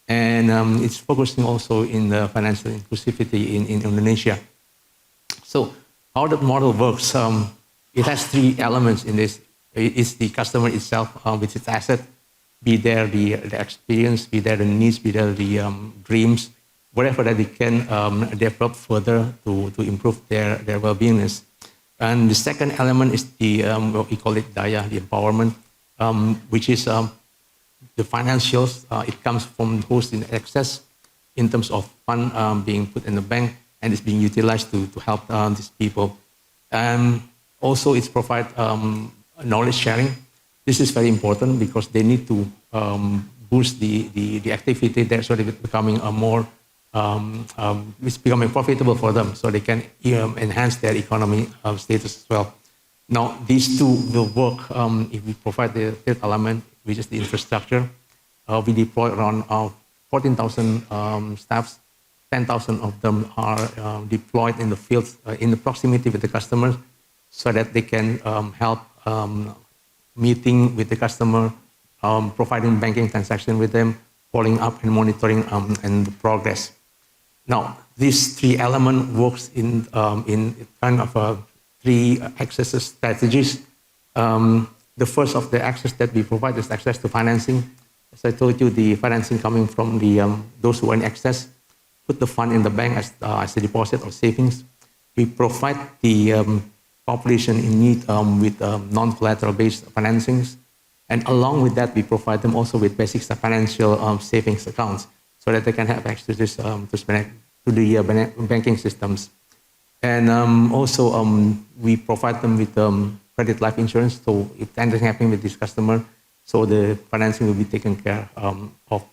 And it's focusing also in the financial inclusivity in Indonesia. So how that model works, it has three elements in this. It's the customer itself with its asset, be there the experience, be there the needs, be there the dreams, whatever that they can develop further to improve their well-beingness. And the second element is the, what we call it daya, the empowerment, which is the financials. It comes from those in excess in terms of fund being put in the bank and it's being utilized to help these people. Also, it's provide knowledge sharing. This is very important because they need to boost the activity there so they're becoming a more it's becoming profitable for them, so they can enhance their economy status as well. Now, these two will work if we provide the third element, which is the infrastructure. We deploy around 14,000 staffs. 10,000 of them are deployed in the fields, in the proximity with the customers, so that they can help meeting with the customer, providing banking transaction with them, following up and monitoring and the progress. Now, these three elements works in kind of three access strategies. The first of the access that we provide is access to financing. As I told you, the financing coming from the those who are in access, put the fund in the bank as a deposit or savings. We provide the population in need with non-collateral based financings. And along with that, we provide them also with basic financial savings accounts so that they can have access to the banking systems. And also, we provide them with credit life insurance. So if anything happens with this customer, so the financing will be taken care of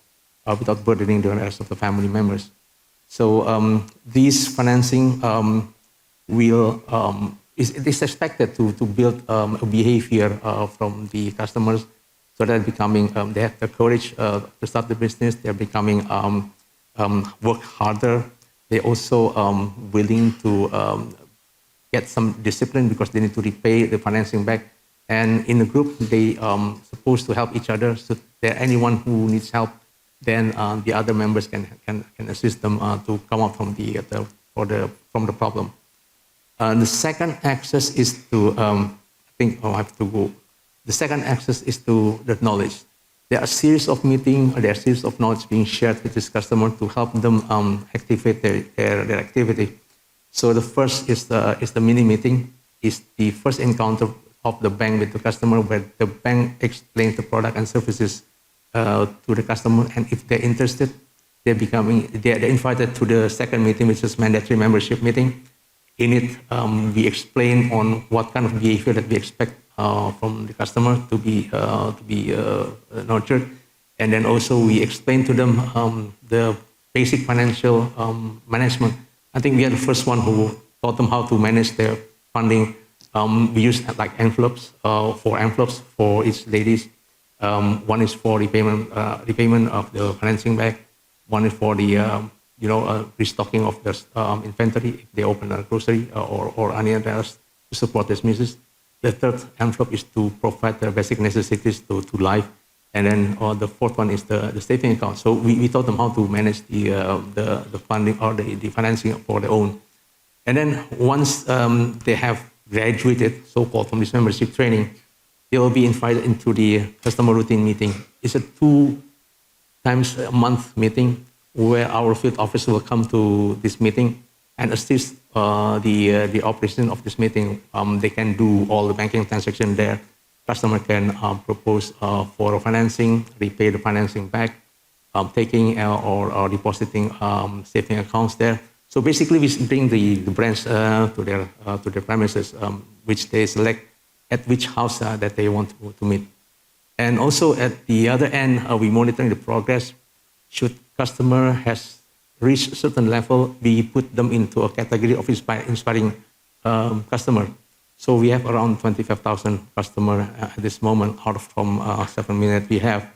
without burdening the rest of the family members. So this financing it is expected to build a behavior from the customers, so that they have the courage to start the business. They're becoming work harder. They're also willing to get some discipline because they need to repay the financing back. And in the group, they supposed to help each other. So there anyone who needs help, then the other members can assist them to come out from the problem. The second access is to, The second access is to the knowledge. There are a series of meetings, there are a series of knowledge being shared with this customer to help them activate their activity. So the first is the mini meeting, is the first encounter of the bank with the customer, where the bank explains the product and services to the customer, and if they're interested, they're invited to the second meeting, which is mandatory membership meeting. In it, we explain on what kind of behavior that we expect from the customer to be nurtured, and then also we explain to them the basic financial management. I think we are the first one who taught them how to manage their funding. We use like envelopes, 4 envelopes for each ladies. One is for repayment of the financing back. One is for the restocking of the inventory if they open a grocery or any other else to support their business. The third envelope is to provide their basic necessities to life. And then the fourth one is the saving account. So we taught them how to manage the funding or the financing for their own. And then once they have graduated, so-called, from this membership training, they will be invited into the customer routine meeting. It's a 2 times a month meeting where our field officer will come to this meeting and assist the operation of this meeting. They can do all the banking transaction there. Customer can propose for financing, repay the financing back, taking or depositing saving accounts there. So basically, we bring the branch to their premises, which they select at which house that they want to meet. And also at the other end, we monitoring the progress. Should customer has reached a certain level, we put them into a category of inspiring customer. So we have around 25,000 customers at this moment out from 7 million that we have.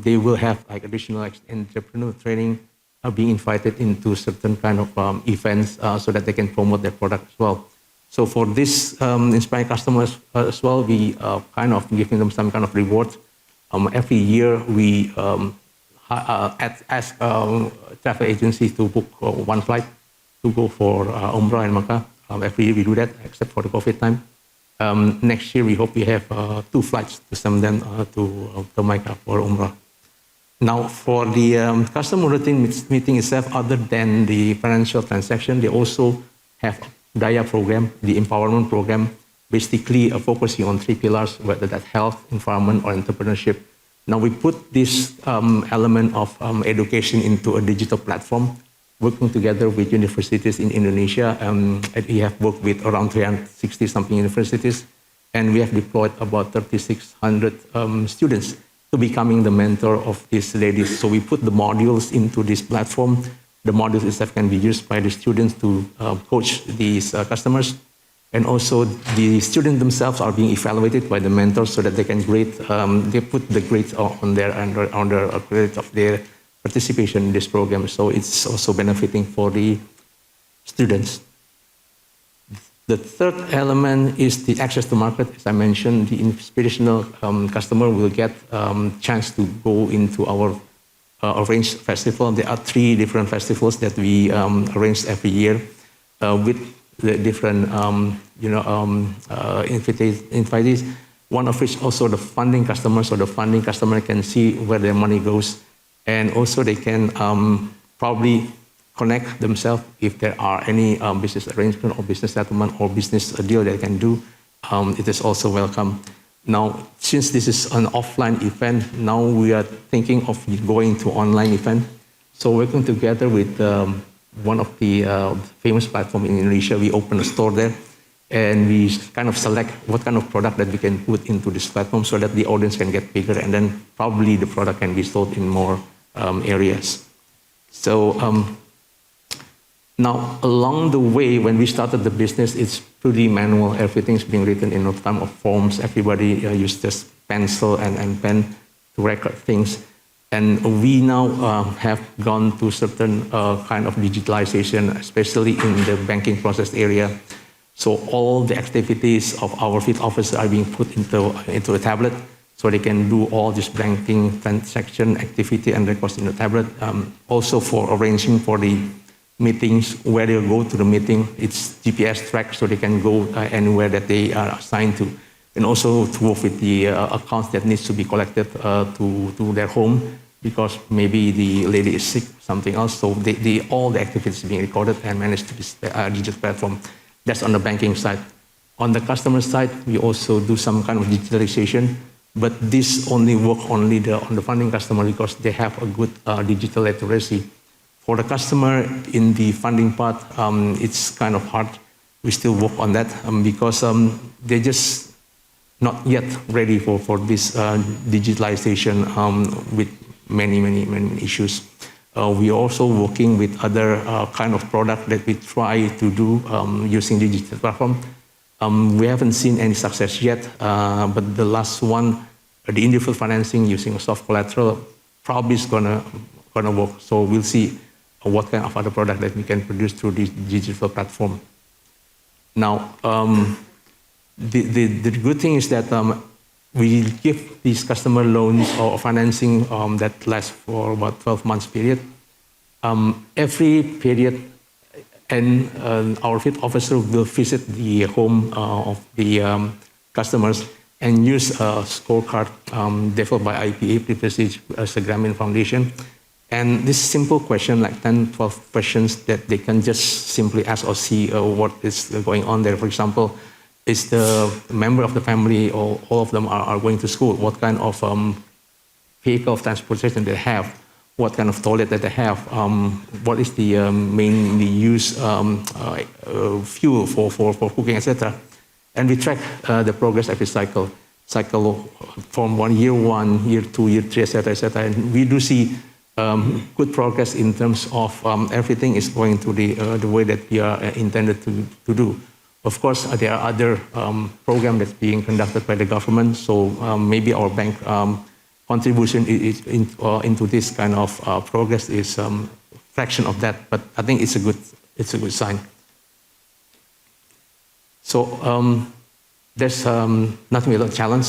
They will have like additional entrepreneur training, being invited into certain kind of events so that they can promote their product as well. So for this inspiring customers as well, we kind of giving them some kind of reward. Every year we ask travel agencies to book 1 flight to go for Umrah and Makkah. Every year we do that, except for the COVID time. Next year we hope we have 2 flights to send them to Makkah for Umrah. Now for the customer routine meeting itself, other than the financial transaction, they also have DAYA program, the empowerment program, basically focusing on 3 pillars, whether that's health, environment, or entrepreneurship. Now we put this element of education into a digital platform, working together with universities in Indonesia. We have worked with around 360 something universities, and we have deployed about 3,600 students to becoming the mentor of these ladies. So we put the modules into this platform. The modules itself can be used by the students to coach these customers. And also the students themselves are being evaluated by the mentors so that they can grade, they put the grades on their credit of their participation in this program. So it's also benefiting for the students. The third element is the access to market. As I mentioned, the inspirational customer will get chance to go into our arranged festival. There are 3 different festivals that we arrange every year with the different invitees. One of which also the funding customer, so the funding customer can see where their money goes, and also they can probably connect themselves if there are any business arrangement or business settlement or business deal they can do. It is also welcome. Now, since this is an offline event, now we are thinking of going to online event. So working together with one of the famous platforms in Indonesia, we open a store there, and we kind of select what kind of product that we can put into this platform so that the audience can get bigger, and then probably the product can be sold in more areas. So now, along the way, when we started the business, it's pretty manual. Everything's being written in no time of forms. Everybody uses pencil and pen to record things. And we now have gone to certain kind of digitalization, especially in the banking process area. So all the activities of our field officers are being put into a tablet, so they can do all this banking transaction activity and records in the tablet. Also for arranging for the meetings, where they'll go to the meeting, it's GPS tracked, so they can go anywhere that they are assigned to. And also to work with the accounts that needs to be collected to their home, because maybe the lady is sick, something else. So all the activities being recorded and managed to this digital platform. That's on the banking side. On the customer side, we also do some kind of digitalization, but this only work on the funding customer because they have a good digital literacy. For the customer in the funding part, it's kind of hard. We still work on that because they're just not yet ready for this digitalization with many issues. We are also working with other kind of product that we try to do using digital platform. We haven't seen any success yet, but the last one, the individual financing using soft collateral, probably is gonna work. So we'll see what kind of other product that we can produce through this digital platform. Now, the good thing is that we give these customer loans or financing that lasts for about 12 months period. Every period, and our field officer will visit the home of the customers and use a scorecard developed by IPA previously as a Grameen Foundation. And this simple question, like 10, 12 questions that they can just simply ask or see what is going on there. For example, is the member of the family or all of them are going to school? What kind of vehicle of transportation they have? What kind of toilet that they have? What is the mainly used fuel for cooking, etc. And we track the progress every cycle from year 1, year 2, year 3, etc. And we do see good progress in terms of everything is going to the way that we are intended to do. Of course, there are other programs that's being conducted by the government, so maybe our bank contribution into this kind of progress is a fraction of that, but I think it's a good sign. So there's nothing without challenge.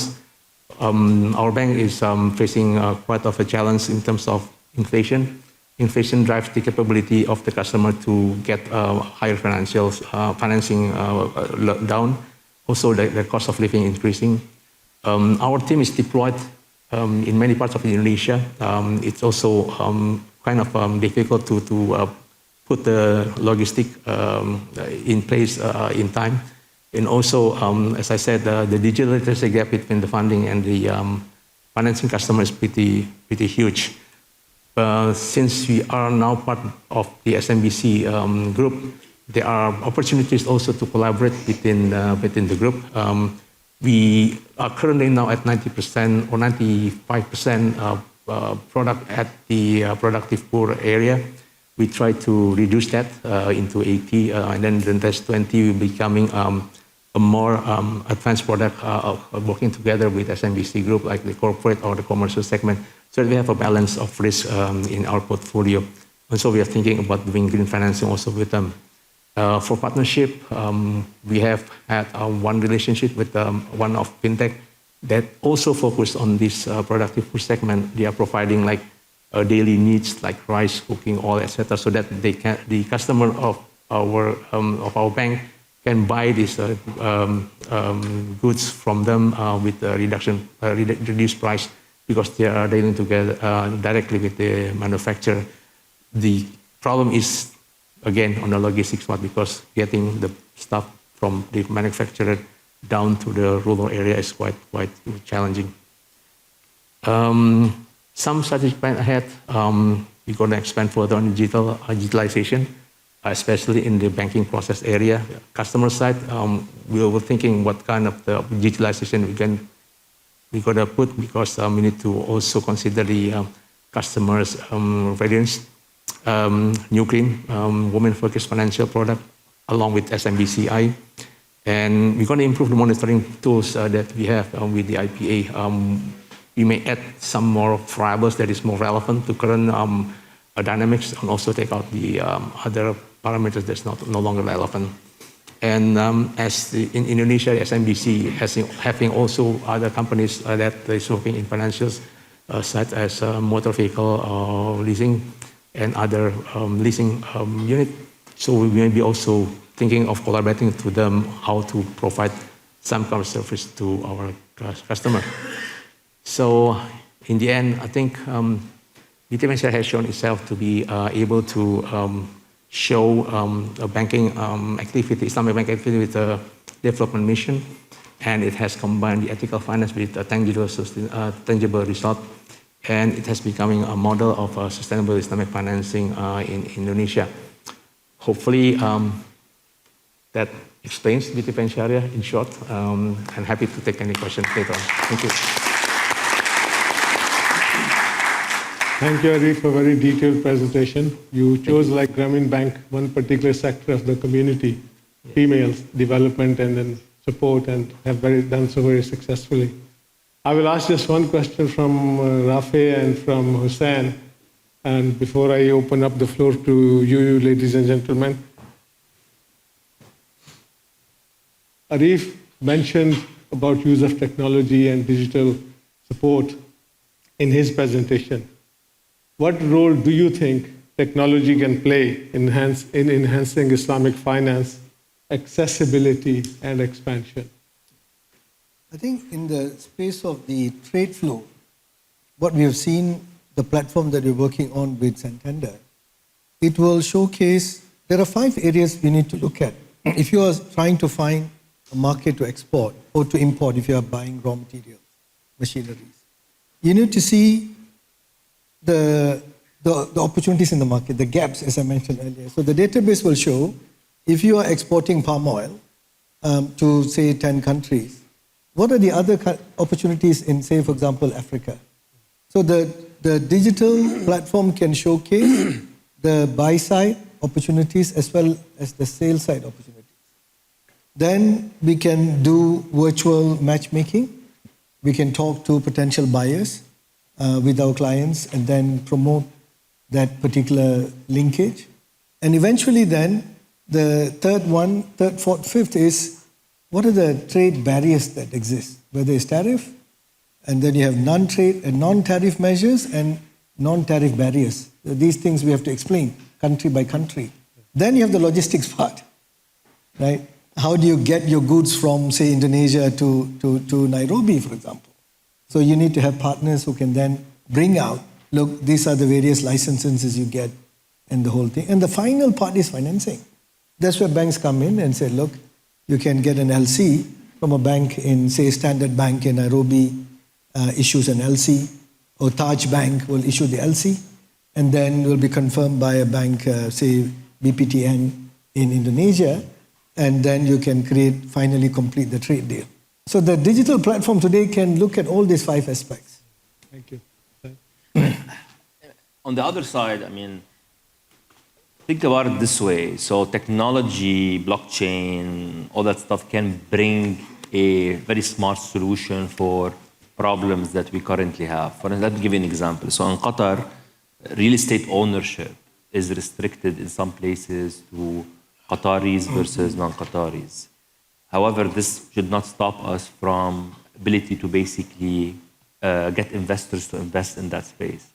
Our bank is facing quite of a challenge in terms of inflation. Inflation drives the capability of the customer to get higher financing down. Also, the cost of living increasing. Our team is deployed in many parts of Indonesia. It's also kind of difficult to put the logistic in place in time. And also, as I said, the digital literacy gap between the funding and the financing customer is pretty huge. Since we are now part of the SMBC group, there are opportunities also to collaborate within the group. We are currently now at 90% or 95% product at the productive poor area. We try to reduce that into 80, and then there's 20 becoming a more advanced product working together with SMBC group, like the corporate or the commercial segment, so that we have a balance of risk in our portfolio. And so we are thinking about doing green financing also with them. For partnership, we have had one relationship with one of fintech that also focused on this productive food segment. They are providing like daily needs like rice, cooking oil, etc., so that the customer of our bank can buy these goods from them with a reduced price because they are dealing together directly with the manufacturer. The problem is again on the logistics part because getting the stuff from the manufacturer down to the rural area is quite challenging. Some strategic plan ahead. We're going to expand further on digitalization, especially in the banking process area. Customer side, we were thinking what kind of the digitalization we're going to put because we need to also consider the customers' variance. New green, women-focused financial product, along with SMBCI. And we're going to improve the monitoring tools that we have with the IPA. We may add some more variables that is more relevant to current dynamics and also take out the other parameters that's no longer relevant. And in Indonesia, the SMBC having also other companies that is working in financials, such as motor vehicle leasing and other leasing unit. So we may be also thinking of collaborating to them how to provide some kind of service to our customer. So in the end, I think BTP has shown itself to be able to show a banking activity, Islamic banking activity with a development mission, and it has combined the ethical finance with a tangible result. And it has becoming a model of sustainable Islamic financing in Indonesia. Hopefully, that explains BTP Syariah in short. I'm happy to take any questions later on. Thank you. Thank you, Arif, for a very detailed presentation. You chose, like Grameen Bank, one particular sector of the community, females, development and then support, and have done so very successfully. I will ask just one question from Rafe and from Hussein, and before I open up the floor to you, ladies and gentlemen. Arif mentioned about use of technology and digital support in his presentation. What role do you think technology can play in enhancing Islamic finance, accessibility, and expansion? I think in the space of the trade flow, what we have seen, the platform that we're working on with Santander, it will showcase, there are 5 areas we need to look at. If you are trying to find a market to export or to import, if you are buying raw materials, machineries, you need to see the opportunities in the market, the gaps, as I mentioned earlier. So the database will show if you are exporting palm oil to, say, 10 countries, what are the other opportunities in, say, for example, Africa? So the digital platform can showcase the buy-side opportunities as well as the sale-side opportunities. Then we can do virtual matchmaking. We can talk to potential buyers with our clients and then promote that particular linkage. And eventually then, the third, fourth, fifth is what are the trade barriers that exist, whether it's tariff, and then you have non-trade and non-tariff measures and non-tariff barriers. These things we have to explain country by country. Then you have the logistics part, right? How do you get your goods from, say, Indonesia to Nairobi, for example? So you need to have partners who can then bring out, look, these are the various licenses you get and the whole thing. And the final part is financing. That's where banks come in and say, look, you can get an LC from a bank in, say, Standard Bank in Nairobi, issues an LC, or Taj Bank will issue the LC, and then will be confirmed by a bank, say, BPTN in Indonesia, and then you can finally complete the trade deal. So the digital platform today can look at all these 5 aspects. Thank you. On the other side, I mean, think about it this way. So technology, blockchain, all that stuff can bring a very smart solution for problems that we currently have. For instance, let me give you an example. So in Qatar, real estate ownership is restricted in some places to Qataris versus non-Qataris. However, this should not stop us from ability to basically get investors to invest in that space.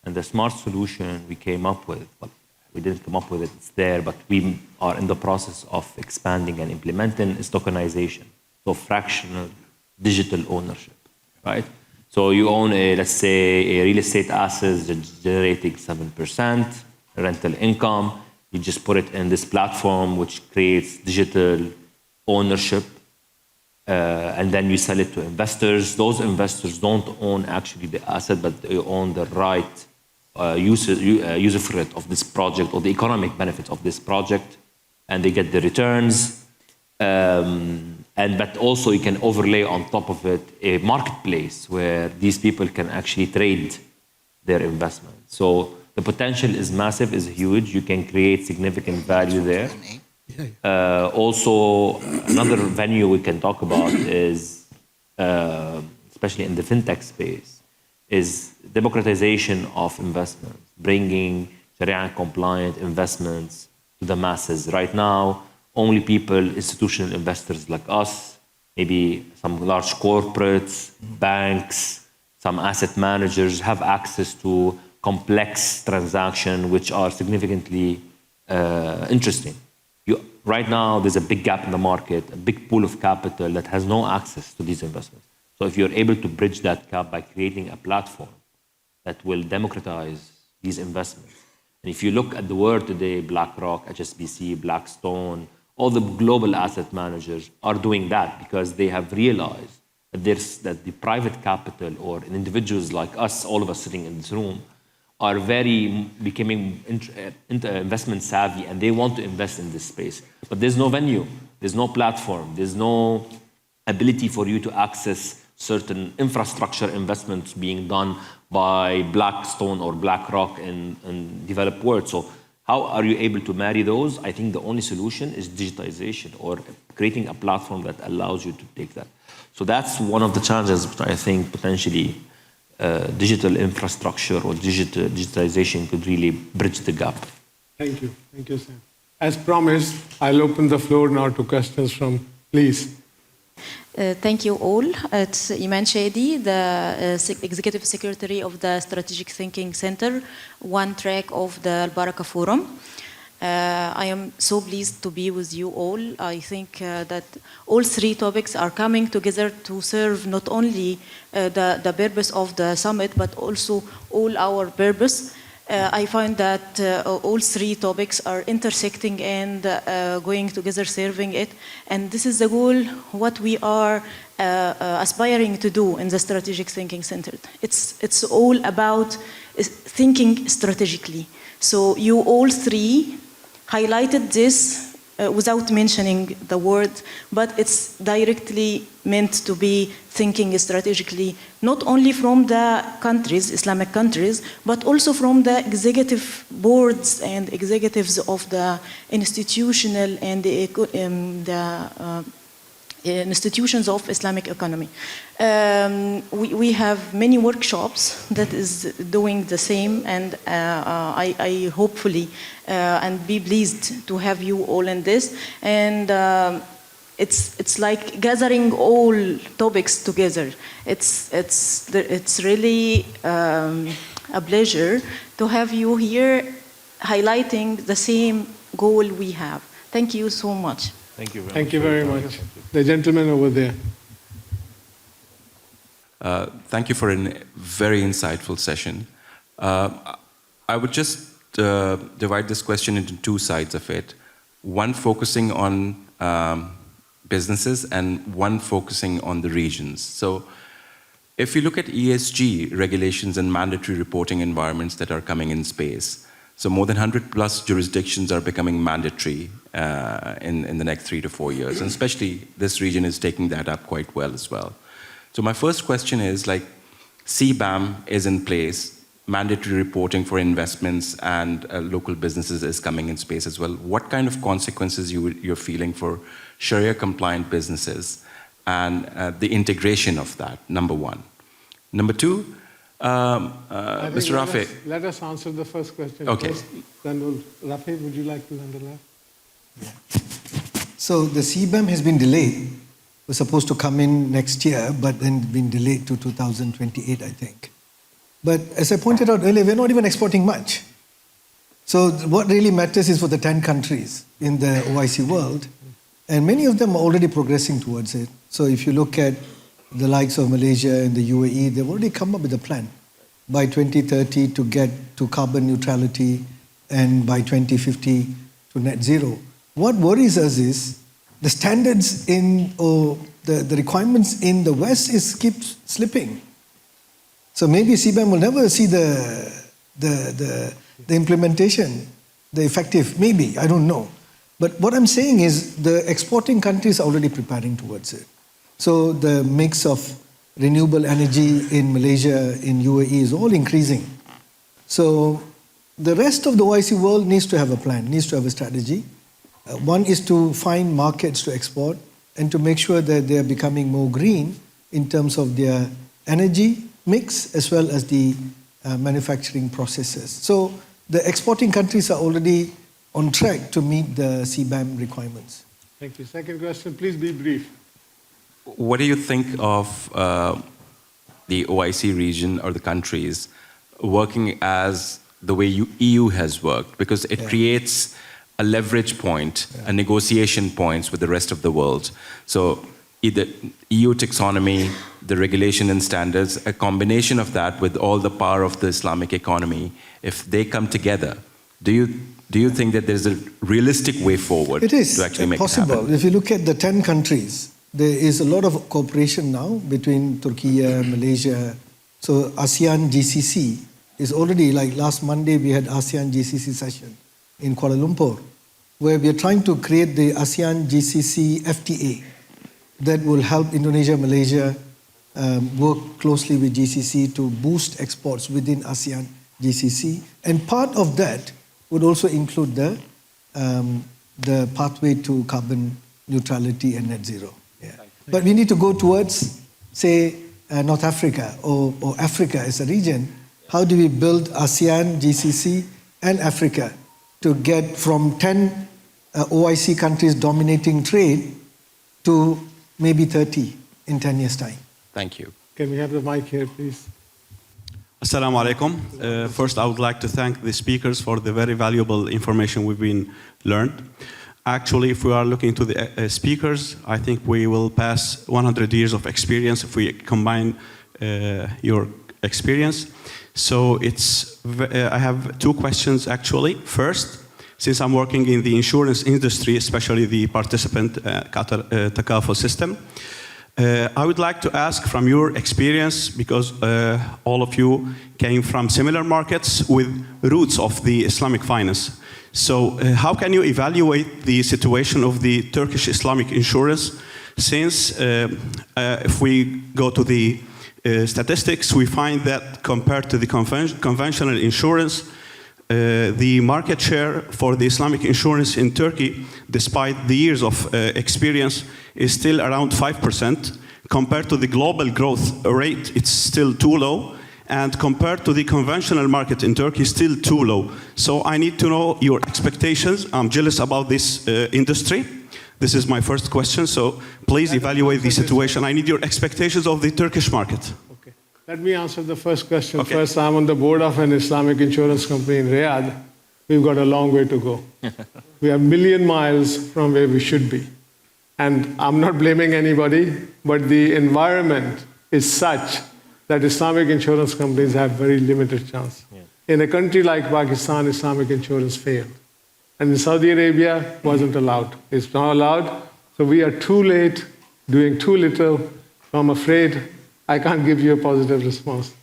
And the smart solution we came up with, well, we didn't come up with it, it's there, but we are in the process of expanding and implementing is tokenization. So fractional digital ownership, right? So you own let's say, a real estate asset that's generating 7% rental income. You just put it in this platform, which creates digital ownership, and then you sell it to investors. Those investors don't own actually the asset, but they own the right usufruct of this project or the economic benefits of this project, and they get the returns. But also you can overlay on top of it a marketplace where these people can actually trade their investment. So the potential is massive, is huge. You can create significant value there. Also, another venue we can talk about is, especially in the fintech space, is democratization of investments, bringing Sharia-compliant investments to the masses. Right now, only people, institutional investors like us, maybe some large corporates, banks, some asset managers have access to complex transactions which are significantly interesting. Right now, there's a big gap in the market, a big pool of capital that has no access to these investments. So if you're able to bridge that gap by creating a platform that will democratize these investments. And if you look at the world today, BlackRock, HSBC, Blackstone, all the global asset managers are doing that because they have realized that the private capital or individuals like us, all of us sitting in this room, are becoming investment savvy and they want to invest in this space. But there's no venue, there's no platform, there's no ability for you to access certain infrastructure investments being done by Blackstone or BlackRock in developed world. So how are you able to marry those? I think the only solution is digitization or creating a platform that allows you to take that. So that's one of the challenges, but I think potentially digital infrastructure or digitization could really bridge the gap. Thank you, Sam. As promised, I'll open the floor now to questions from, please. Thank you all. It's Iman Shadi, the Executive Secretary of the Strategic Thinking Center, one track of the Al-Baraka Forum. I am so pleased to be with you all. I think that all three topics are coming together to serve not only the purpose of the summit, but also all our purpose. I find that all three topics are intersecting and going together, serving it. And this is the goal, what we are aspiring to do in the Strategic Thinking Center. It's all about thinking strategically. So you all three highlighted this without mentioning the word, but it's directly meant to be thinking strategically, not only from the countries, Islamic countries, but also from the executive boards and executives of the institutional and the institutions of Islamic economy. We have many workshops that is doing the same, and I hopefully and be pleased to have you all in this. And it's like gathering all topics together. It's really a pleasure to have you here highlighting the same goal we have. Thank you so much. Thank you very much. Thank you very much. The gentleman over there. Thank you for a very insightful session. I would just divide this question into two sides of it. One focusing on businesses and one focusing on the regions. So if you look at ESG regulations and mandatory reporting environments that are coming in space, so more than 100 plus jurisdictions are becoming mandatory in the next 3 to 4 years. And especially this region is taking that up quite well as well. So my first question is, like, CBAM is in place, mandatory reporting for investments and local businesses is coming in space as well. What kind of consequences you're feeling for Sharia compliant businesses and the integration of that, number one. Number two, Mr. Rafi. Let us answer the first question Okay. first. Then Rafi, would you like to handle that? So the CBAM has been delayed. It was supposed to come in next year, but then been delayed to 2028, I think. But as I pointed out earlier, we're not even exporting much. So what really matters is for the 10 countries in the OIC world, and many of them are already progressing towards it. So if you look at the likes of Malaysia and the UAE, they've already come up with a plan by 2030 to get to carbon neutrality and by 2050 to net zero. What worries us is the standards in, or the requirements in the West keep slipping. So maybe CBAM will never see the implementation, the effective, maybe, I don't know. But what I'm saying is the exporting countries are already preparing towards it. So the mix of renewable energy in Malaysia, in UAE is all increasing. So the rest of the OIC world needs to have a plan, needs to have a strategy. One is to find markets to export and to make sure that they are becoming more green in terms of their energy mix as well as the manufacturing processes. So the exporting countries are already on track to meet the CBAM requirements. Thank you. Second question, please be brief. What do you think of the OIC region or the countries working as the way EU has worked? Because it creates a leverage point, a negotiation points with the rest of the world. So either EU taxonomy, the regulation and standards, a combination of that with all the power of the Islamic economy, if they come together, do you think that there's a realistic way forward it is to actually make possible. it happen? If you look at the 10 countries, there is a lot of cooperation now between Turkey, Malaysia. So ASEAN GCC is already, like last Monday we had ASEAN GCC session in Kuala Lumpur, where we are trying to create the ASEAN GCC FTA that will help Indonesia, Malaysia work closely with GCC to boost exports within ASEAN GCC. And part of that would also include the pathway to carbon neutrality and net zero. Yeah. But we need to go towards, say, North Africa or Africa as a region. How do we build ASEAN, GCC, and Africa to get from 10 OIC countries dominating trade to maybe 30 in 10 years' time? Thank you. Can we have the mic here, please? Assalamu alaikum. First, I would like to thank the speakers for the very valuable information we've been learned. Actually, if we are looking to the speakers, I think we will pass 100 years of experience if we combine your experience. So I have two questions actually. First, since I'm working in the insurance industry, especially the participant Qatar Takaful system, I would like to ask from your experience, because all of you came from similar markets with roots of the Islamic finance. So how can you evaluate the situation of the Turkish Islamic insurance? Since if we go to the statistics, we find that compared to the conventional insurance, the market share for the Islamic insurance in Turkey, despite the years of experience, is still around 5%. Compared to the global growth rate, it's still too low. And compared to the conventional market in Turkey, still too low. So I need to know your expectations. I'm jealous about this industry. This is my first question. So please evaluate the situation. I need your expectations of the Turkish market. Okay. Let me answer the first question. Okay. First, I'm on the board of an Islamic insurance company in Riyadh. We've got a long way to go. We are a million miles from where we should be. And I'm not blaming anybody, but the environment is such that Islamic insurance companies have very limited chance. Yeah. In a country like Pakistan, Islamic insurance failed. And in Saudi Arabia, wasn't allowed. It's not allowed. So we are too late, doing too little. I'm afraid I can't give you a positive response.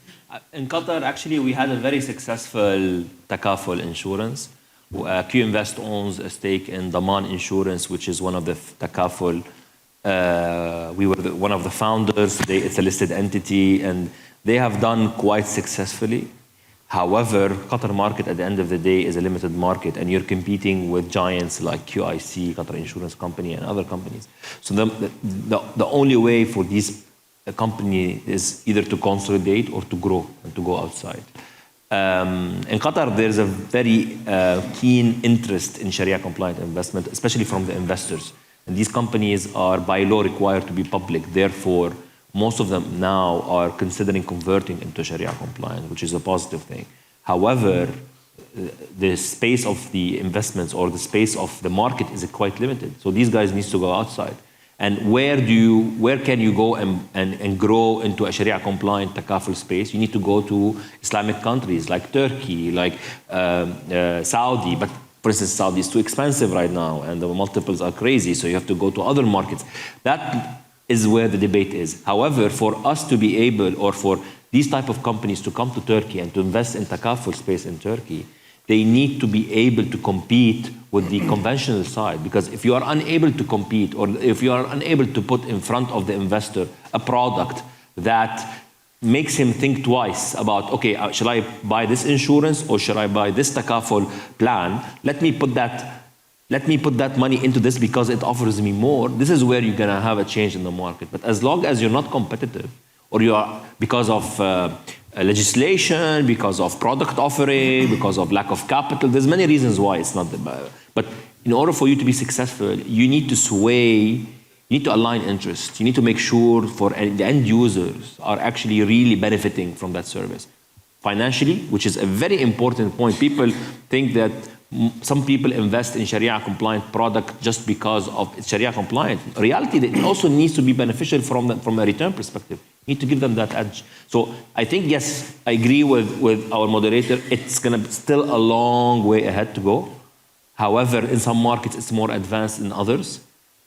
In Qatar, actually, we had a very successful takaful insurance. Q-Invest owns a stake in Daman Insurance, which is one of the takaful. We were one of the founders. It's a listed entity, and they have done quite successfully. However, Qatar market at the end of the day is a limited market, and you're competing with giants like QIC, Qatar Insurance Company, and other companies. So the only way for these companies is either to consolidate or to grow and to go outside. In Qatar, there's a very keen interest in Sharia-compliant investment, especially from the investors. And these companies are by law required to be public. Therefore, most of them now are considering converting into Sharia-compliant, which is a positive thing. However, the space of the investments or the space of the market is quite limited. So these guys need to go outside. And where can you go and grow into a Sharia-compliant takaful space? You need to go to Islamic countries like Turkey, like Saudi. But for instance, Saudi is too expensive right now, and the multiples are crazy, so you have to go to other markets. That is where the debate is. However, for us to be able, or for these type of companies to come to Turkey and to invest in takaful space in Turkey, they need to be able to compete with the conventional side. Because if you are unable to compete, or if you are unable to put in front of the investor a product that makes him think twice about, okay, should I buy this insurance or should I buy this takaful plan? Let me put that money into this because it offers me more. This is where you're gonna have a change in the market. But as long as you're not competitive, or you are, because of legislation, because of product offering, because of lack of capital, there's many reasons why it's not the best. But in order for you to be successful, you need to you need to align interests. You need to make sure the end users are actually really benefiting from that service. Financially, which is a very important point. People think that some people invest in Sharia-compliant product just because of it's Sharia-compliant. In reality, it also needs to be beneficial from a return perspective. You need to give them that edge. So I think, yes, I agree with our moderator. It's going to be still a long way ahead to go. However, in some markets, it's more advanced than others.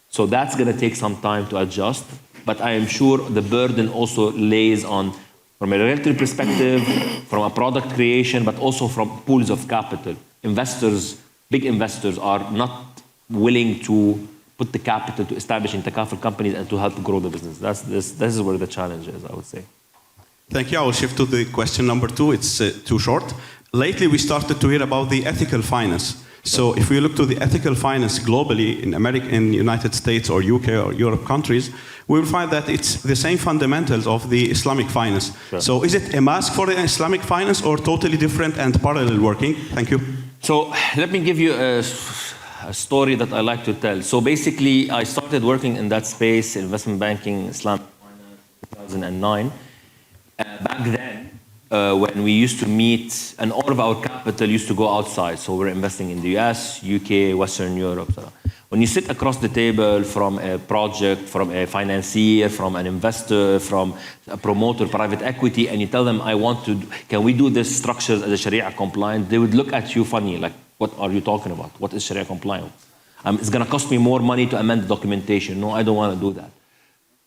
So that's going to take some time to adjust. But I am sure the burden also lays on, from a regulatory perspective, from a product creation, but also from pools of capital. Investors, big investors, are not willing to put the capital to establish in takaful companies and to help grow the business. This is where the challenge is, I would say. Thank you. I will shift to the question number 2. It's too short. Lately, we started to hear about the ethical finance. So if we look to the ethical finance globally in America, in United States or UK or Europe countries, we will find that it's the same fundamentals of the Islamic finance. Sure. So is it a mask for the Islamic finance or totally different and parallel working? Thank you. So let me give you a story that I like to tell. So basically, I started working in that space, investment banking, Islamic finance, 2009. Back then, when we used to meet, and all of our capital used to go outside. So we're investing in the US, UK, Western Europe. So when you sit across the table from a project, from a financier, from an investor, from a promoter, private equity, and you tell them, can we do this structure as a Sharia compliant? They would look at you funny, like, what are you talking about? What is Sharia compliant? It's going to cost me more money to amend the documentation. No, I don't want to do that.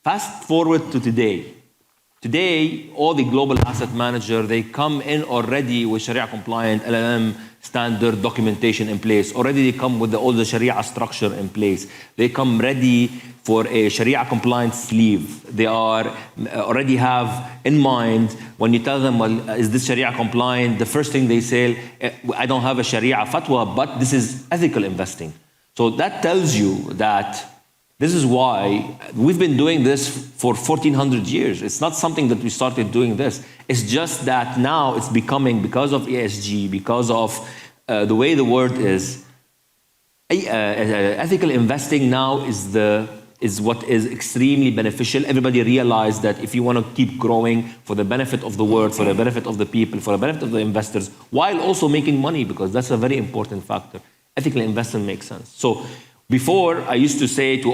Fast forward to today. Today, all the global asset managers, they come in already with Sharia compliant LLM standard documentation in place. Already they come with all the Sharia structure in place. They come ready for a Sharia compliant sleeve. They already have in mind, when you tell them, well, is this Sharia compliant? The first thing they say, I don't have a Sharia fatwa, but this is ethical investing. So that tells you that this is why we've been doing this for 1400 years. It's not something that we started doing this. It's just that now it's becoming, because of ESG, because of the way the world is, ethical investing now is what is extremely beneficial. Everybody realized that if you want to keep growing for the benefit of the world, for the benefit of the people, for the benefit of the investors, while also making money, because that's a very important factor, ethical investment makes sense. So before, I used to say to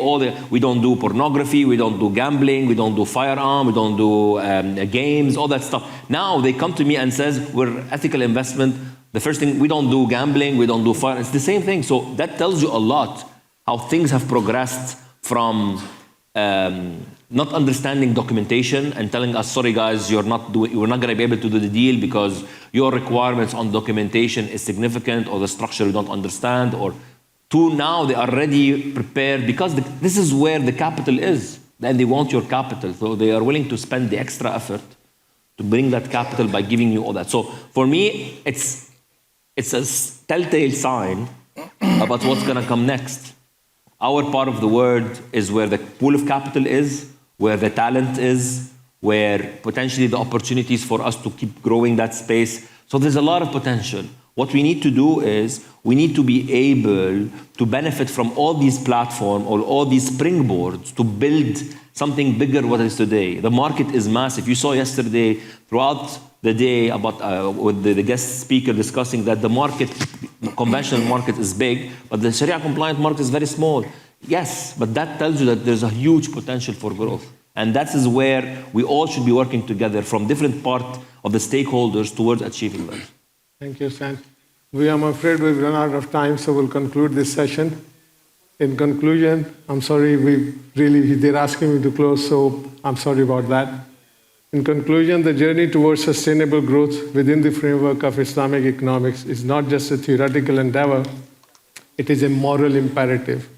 we don't do pornography, we don't do gambling, we don't do firearm, we don't do games, all that stuff. Now they come to me and says, we're ethical investment. The first thing, we don't do gambling, we don't do fire. It's the same thing. So that tells you a lot how things have progressed from not understanding documentation and telling us, sorry guys, we're not going to be able to do the deal because your requirements on documentation is significant, or the structure you don't understand, or to now they are already prepared, because this is where the capital is, and they want your capital. So they are willing to spend the extra effort to bring that capital by giving you all that. So for me, it's a telltale sign about what's going to come next. Our part of the world is where the pool of capital is, where the talent is, where potentially the opportunities for us to keep growing that space. So there's a lot of potential. What we need to do is we need to be able to benefit from all these platforms or all these springboards to build something bigger what is today. The market is massive. You saw yesterday throughout the day about with the guest speaker discussing that the market, conventional market is big, but the Sharia compliant market is very small. Yes, but that tells you that there's a huge potential for growth. And that is where we all should be working together from different parts of the stakeholders towards achieving that. Thank you, Sam. I'm afraid we've run out of time, so we'll conclude this session. In conclusion, I'm sorry, they're asking me to close, so I'm sorry about that. In conclusion, the journey towards sustainable growth within the framework of Islamic economics is not just a theoretical endeavor, it is a moral imperative.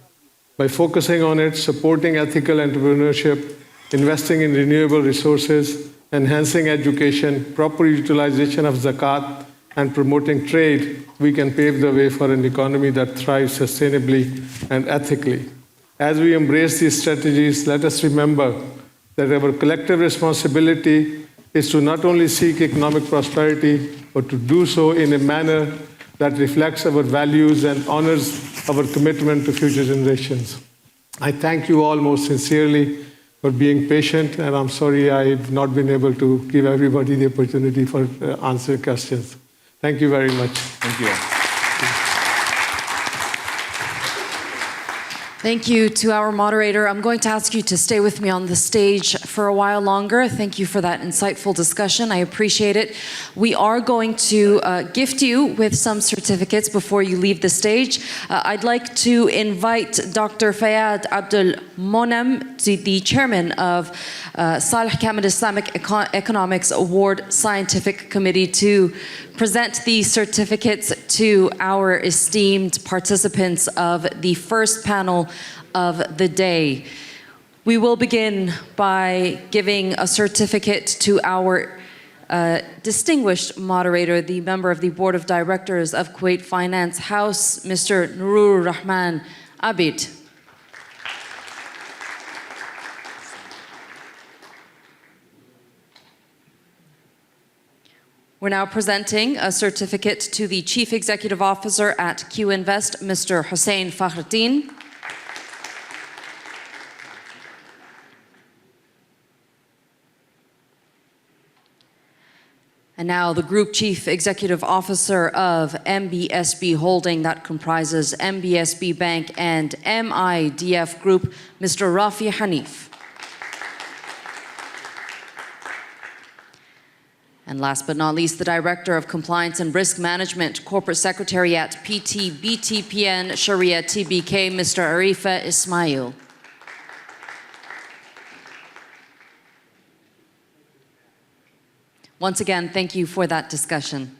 By focusing on it, supporting ethical entrepreneurship, investing in renewable resources, enhancing education, proper utilization of zakat, and promoting trade, we can pave the way for an economy that thrives sustainably and ethically. As we embrace these strategies, let us remember that our collective responsibility is to not only seek economic prosperity, but to do so in a manner that reflects our values and honors our commitment to future generations. I thank you all most sincerely for being patient, and I'm sorry I've not been able to give everybody the opportunity for answering questions. Thank you very much. Thank you. Thank you to our moderator. I'm going to ask you to stay with me on the stage for a while longer. Thank you for that insightful discussion. I appreciate it. We are going to gift you with some certificates before you leave the stage. I'd like to invite Dr. Fayad Abdul Monem, the chairman of Salih Kamel Islamic Economics Award Scientific Committee, to present these certificates to our esteemed participants of the first panel of the day. We will begin by giving a certificate to our distinguished moderator, the member of the Board of Directors of Kuwait Finance House, Mr. Nurur Rahman Abid. We're now presenting a certificate to the Chief Executive Officer at Q Invest, Mr. Hussein Fakhruddin. And now the Group Chief Executive Officer of MBSB Holding, that comprises MBSB Bank and MIDF Group, Mr. Rafi Hanif. And last but not least, the Director of Compliance and Risk Management, Corporate Secretariat, PT BTPN Sharia TBK, Mr. Arifa Ismail. Once again, thank you for that discussion.